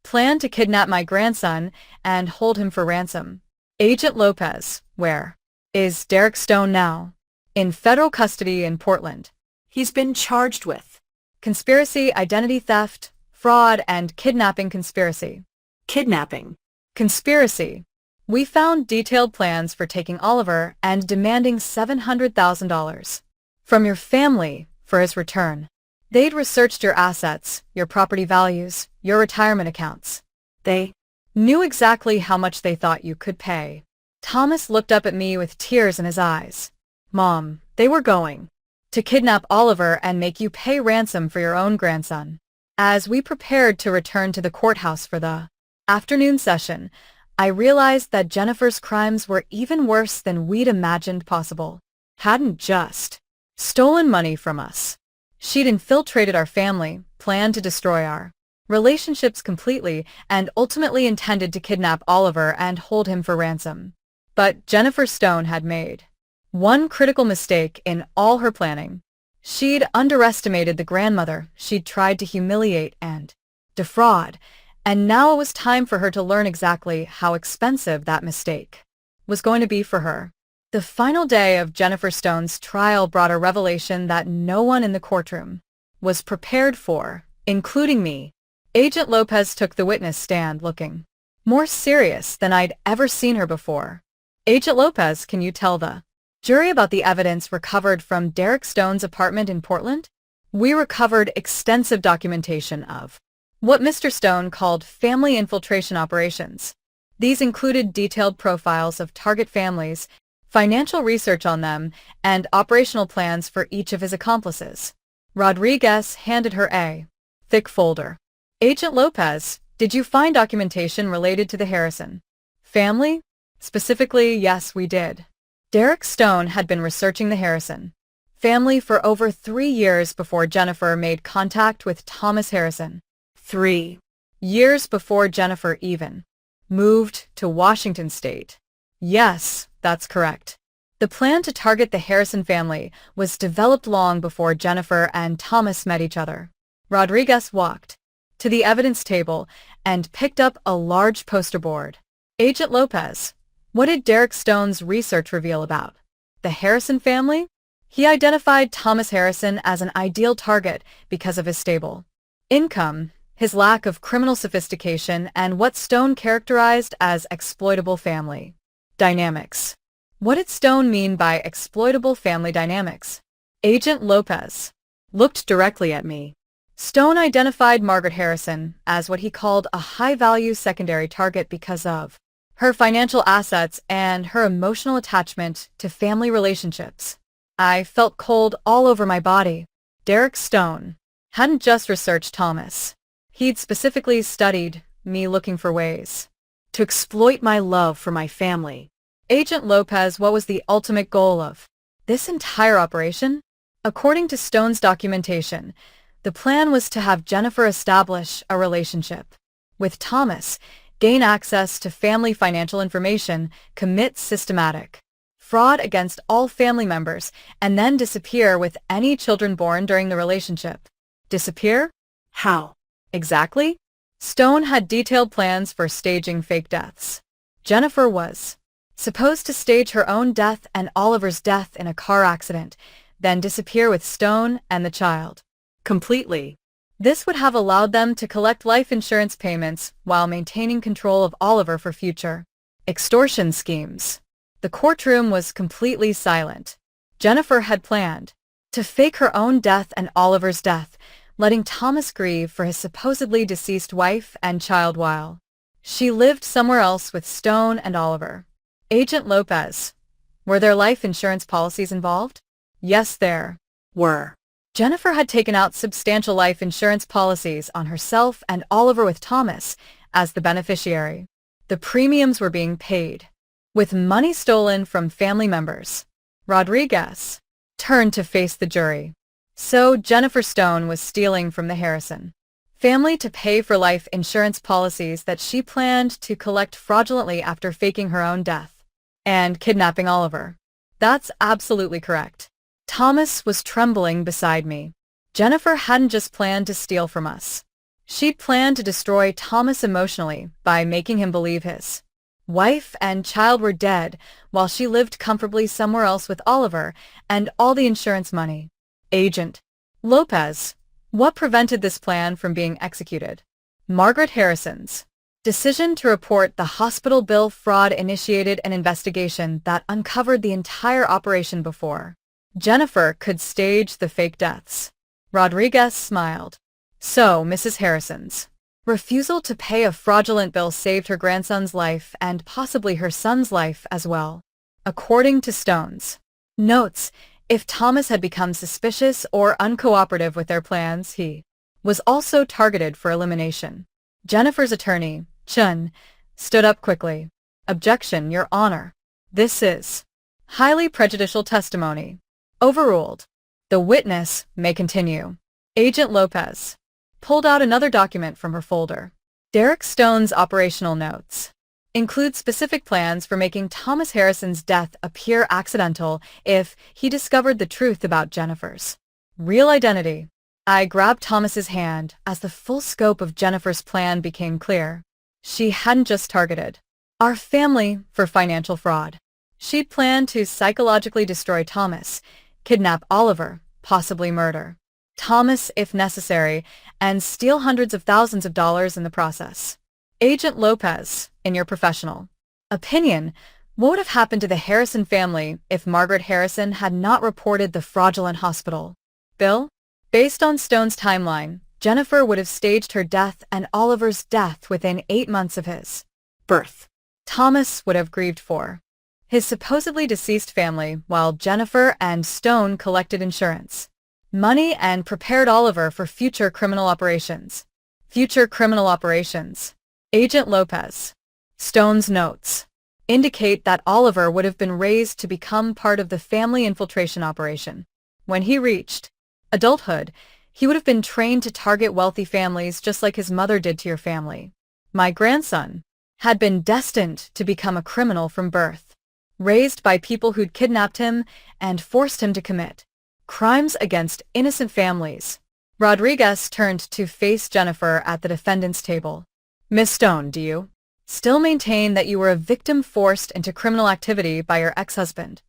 planned to kidnap my grandson and hold him for ransom. Agent Lopez, where is Derek Stone now? In federal custody in Portland. He's been charged with conspiracy, identity theft, fraud, and kidnapping conspiracy. Kidnapping. Conspiracy. We found detailed plans for taking Oliver and demanding $700,000 from your family for his return. They'd researched your assets, your property values, your retirement accounts. They knew exactly how much they thought you could pay. Thomas looked up at me with tears in his eyes. Mom, they were going to kidnap Oliver and make you pay ransom for your own grandson. As we prepared to return to the courthouse for the afternoon session, I realized that Jennifer's crimes were even worse than we'd imagined possible. Hadn't just stolen money from us. She'd infiltrated our family, planned to destroy our relationships completely, and ultimately intended to kidnap Oliver and hold him for ransom. But Jennifer Stone had made one critical mistake in all her planning. She'd underestimated the grandmother she'd tried to humiliate and defraud, and now it was time for her to learn exactly how expensive that mistake was going to be for her. The final day of Jennifer Stone's trial brought a revelation that no one in the courtroom was prepared for, including me. Agent Lopez took the witness stand looking more serious than I'd ever seen her before. Agent Lopez, can you tell the jury about the evidence recovered from Derek Stone's apartment in Portland? We recovered extensive documentation of what Mr. Stone called family infiltration operations. These included detailed profiles of target families, financial research on them, and operational plans for each of his accomplices. Rodriguez handed her a thick folder. Agent Lopez, did you find documentation related to the Harrison family? Specifically, yes, we did. Derek Stone had been researching the Harrison family for over 3 years before Jennifer made contact with Thomas Harrison. 3 years before Jennifer even moved to Washington State. Yes, that's correct. The plan to target the Harrison family was developed long before Jennifer and Thomas met each other. Rodriguez walked to the evidence table and picked up a large poster board. Agent Lopez, what did Derek Stone's research reveal about the Harrison family? He identified Thomas Harrison as an ideal target because of his stable income, his lack of criminal sophistication, and what Stone characterized as exploitable family dynamics. What did Stone mean by exploitable family dynamics? Agent Lopez looked directly at me. Stone identified Margaret Harrison as what he called a high-value secondary target because of her financial assets and her emotional attachment to family relationships. I felt cold all over my body. Derek Stone hadn't just researched Thomas. He'd specifically studied me looking for ways To exploit my love for my family. Agent Lopez, what was the ultimate goal of this entire operation? According to Stone's documentation, the plan was to have Jennifer establish a relationship with Thomas, gain access to family financial information, commit systematic fraud against all family members, and then disappear with any children born during the relationship. Disappear? How? Exactly? Stone had detailed plans for staging fake deaths. Jennifer was supposed to stage her own death and Oliver's death in a car accident, then disappear with Stone and the child. Completely. This would have allowed them to collect life insurance payments while maintaining control of Oliver for future extortion schemes. The courtroom was completely silent. Jennifer had planned to fake her own death and Oliver's death, letting Thomas grieve for his supposedly deceased wife and child while she lived somewhere else with Stone and Oliver. Agent Lopez, were there life insurance policies involved? Yes, there Were. Jennifer had taken out substantial life insurance policies on herself and Oliver with Thomas as the beneficiary. The premiums were being paid with money stolen from family members. Rodriguez turned to face the jury. So Jennifer Stone was stealing from the Harrison family to pay for life insurance policies that she planned to collect fraudulently after faking her own death and kidnapping Oliver. That's absolutely correct. Thomas was trembling beside me. Jennifer hadn't just planned to steal from us. She'd planned to destroy Thomas emotionally by making him believe his wife and child were dead while she lived comfortably somewhere else with Oliver and all the insurance money. Agent Lopez, what prevented this plan from being executed? Margaret Harrison's decision to report the hospital bill fraud initiated an investigation that uncovered the entire operation before Jennifer could stage the fake deaths. Rodriguez smiled. So, Mrs. Harrison's refusal to pay a fraudulent bill saved her grandson's life and possibly her son's life as well. According to Stone's notes, if Thomas had become suspicious or uncooperative with their plans, he was also targeted for elimination. Jennifer's attorney, Chun, stood up quickly. Objection, Your Honor. This is highly prejudicial testimony. Overruled. The witness may continue. Agent Lopez pulled out another document from her folder. Derek Stone's operational notes include specific plans for making Thomas Harrison's death appear accidental if he discovered the truth about Jennifer's real identity. I grabbed Thomas's hand as the full scope of Jennifer's plan became clear. She hadn't just targeted our family for financial fraud. She'd planned to psychologically destroy Thomas, kidnap Oliver, possibly murder Thomas if necessary, and steal hundreds of thousands of dollars in the process. Agent Lopez, in your professional opinion, what would have happened to the Harrison family if Margaret Harrison had not reported the fraudulent hospital bill? Based on Stone's timeline, Jennifer would have staged her death and Oliver's death within 8 months of his Birth. Thomas would have grieved for his supposedly deceased family while Jennifer and Stone collected insurance money and prepared Oliver for future criminal operations. Agent Lopez. Stone's notes indicate that Oliver would have been raised to become part of the family infiltration operation. When he reached adulthood, he would have been trained to target wealthy families just like his mother did to your family. My grandson had been destined to become a criminal from birth, raised by people who'd kidnapped him and forced him to commit crimes against innocent families. Rodriguez turned to face Jennifer at the defendant's table. Miss Stone, do you still maintain that you were a victim forced into criminal activity by your ex-husband?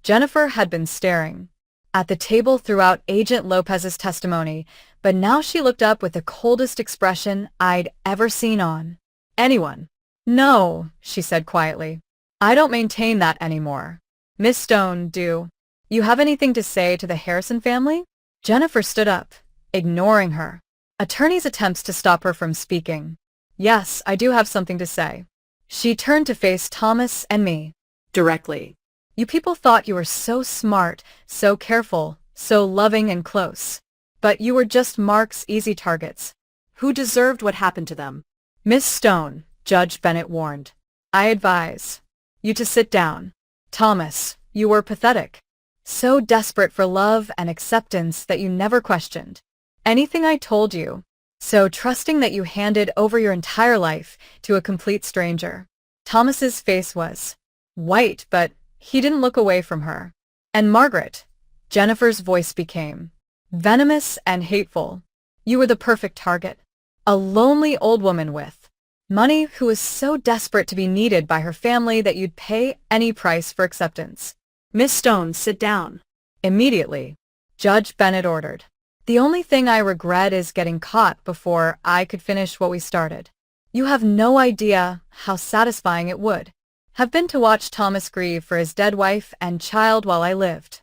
Jennifer had been staring at the table throughout Agent Lopez's testimony, But now she looked up with the coldest expression I'd ever seen on anyone. "No," she said quietly. "I don't maintain that anymore. Miss Stone, do you have anything to say to the Harrison family?" Jennifer stood up, ignoring her attorney's attempts to stop her from speaking. "Yes, I do have something to say." She turned to face Thomas and me. Directly. "You people thought you were so smart, so careful, so loving and close. But you were just Mark's easy targets." Who deserved what happened to them? "Miss Stone," Judge Bennett warned, "I advise you to sit down. Thomas, you were pathetic. So desperate for love and acceptance that you never questioned anything I told you. So trusting that you handed over your entire life to a complete stranger." Thomas's face was white, but he didn't look away from her. "And Margaret," Jennifer's voice became venomous and hateful, "you were the perfect target. A lonely old woman with money who was so desperate to be needed by her family that you'd pay any price for acceptance." Miss Stone, sit down. "Immediately," Judge Bennett ordered. "The only thing I regret is getting caught before I could finish what we started. You have no idea how satisfying it would have been to watch Thomas grieve for his dead wife and child while I lived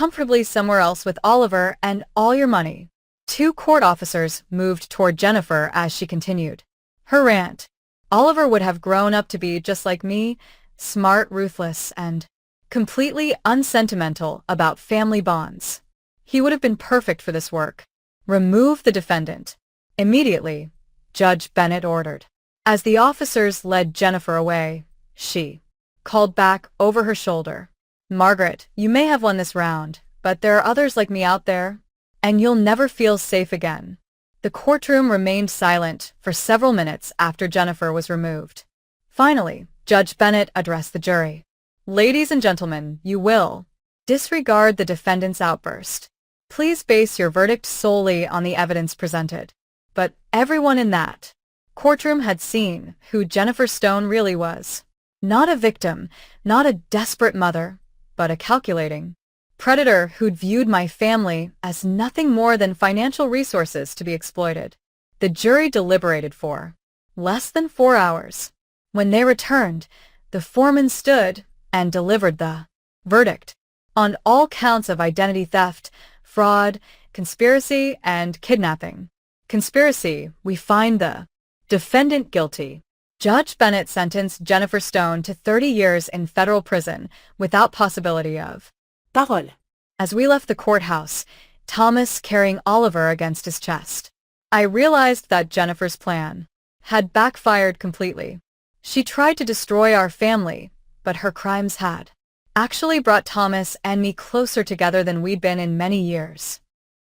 comfortably somewhere else with Oliver and all your money." Two court officers moved toward Jennifer as she continued her rant. "Oliver would have grown up to be just like me, smart, ruthless, and completely unsentimental about family bonds. He would have been perfect for this work. Remove the defendant." "Immediately," Judge Bennett ordered. As the officers led Jennifer away, she called back over her shoulder, "Margaret, you may have won this round, but there are others like me out there, and you'll never feel safe again." The courtroom remained silent for several minutes after Jennifer was removed. Finally, Judge Bennett addressed the jury. "Ladies and gentlemen, you will disregard the defendant's outburst. Please base your verdict solely on the evidence presented." But everyone in that courtroom had seen who Jennifer Stone really was. Not a victim, not a desperate mother, but a calculating predator who'd viewed my family as nothing more than financial resources to be exploited. The jury deliberated for less than 4 hours. When they returned, the foreman stood and delivered the verdict on all counts of identity theft, fraud, conspiracy, and kidnapping. Conspiracy, we find the defendant guilty. Judge Bennett sentenced Jennifer Stone to 30 years in federal prison without possibility of parole. As we left the courthouse, Thomas carrying Oliver against his chest, I realized that Jennifer's plan had backfired completely. She tried to destroy our family, but her crimes had actually brought Thomas and me closer together than we'd been in many years.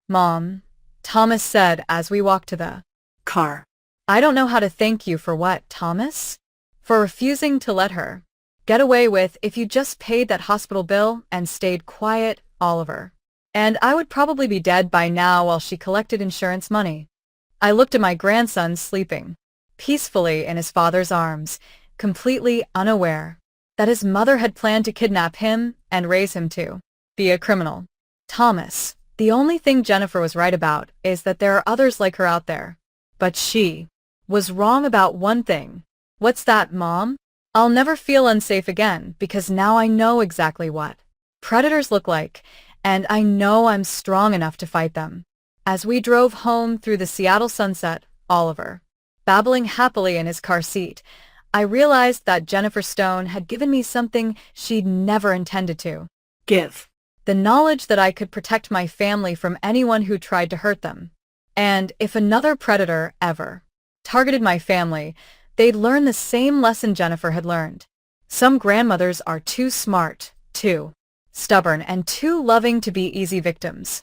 "Mom," Thomas said as we walked to the car. "I don't know how to thank you for what, Thomas? For refusing to let her get away with if you just paid that hospital bill and stayed quiet, Oliver. And I would probably be dead by now while she collected insurance money." I looked at my grandson sleeping peacefully in his father's arms, completely unaware that his mother had planned to kidnap him and raise him to be a criminal. "Thomas, the only thing Jennifer was right about is that there are others like her out there. But she was wrong about one thing." "What's that, Mom?" "I'll never feel unsafe again because now I know exactly what predators look like, and I know I'm strong enough to fight them." As we drove home through the Seattle sunset, Oliver babbling happily in his car seat, I realized that Jennifer Stone had given me something she'd never intended to give. the knowledge that I could protect my family from anyone who tried to hurt them. And if another predator ever targeted my family, they'd learn the same lesson Jennifer had learned. Some grandmothers are too smart, too stubborn, and too loving to be easy victims.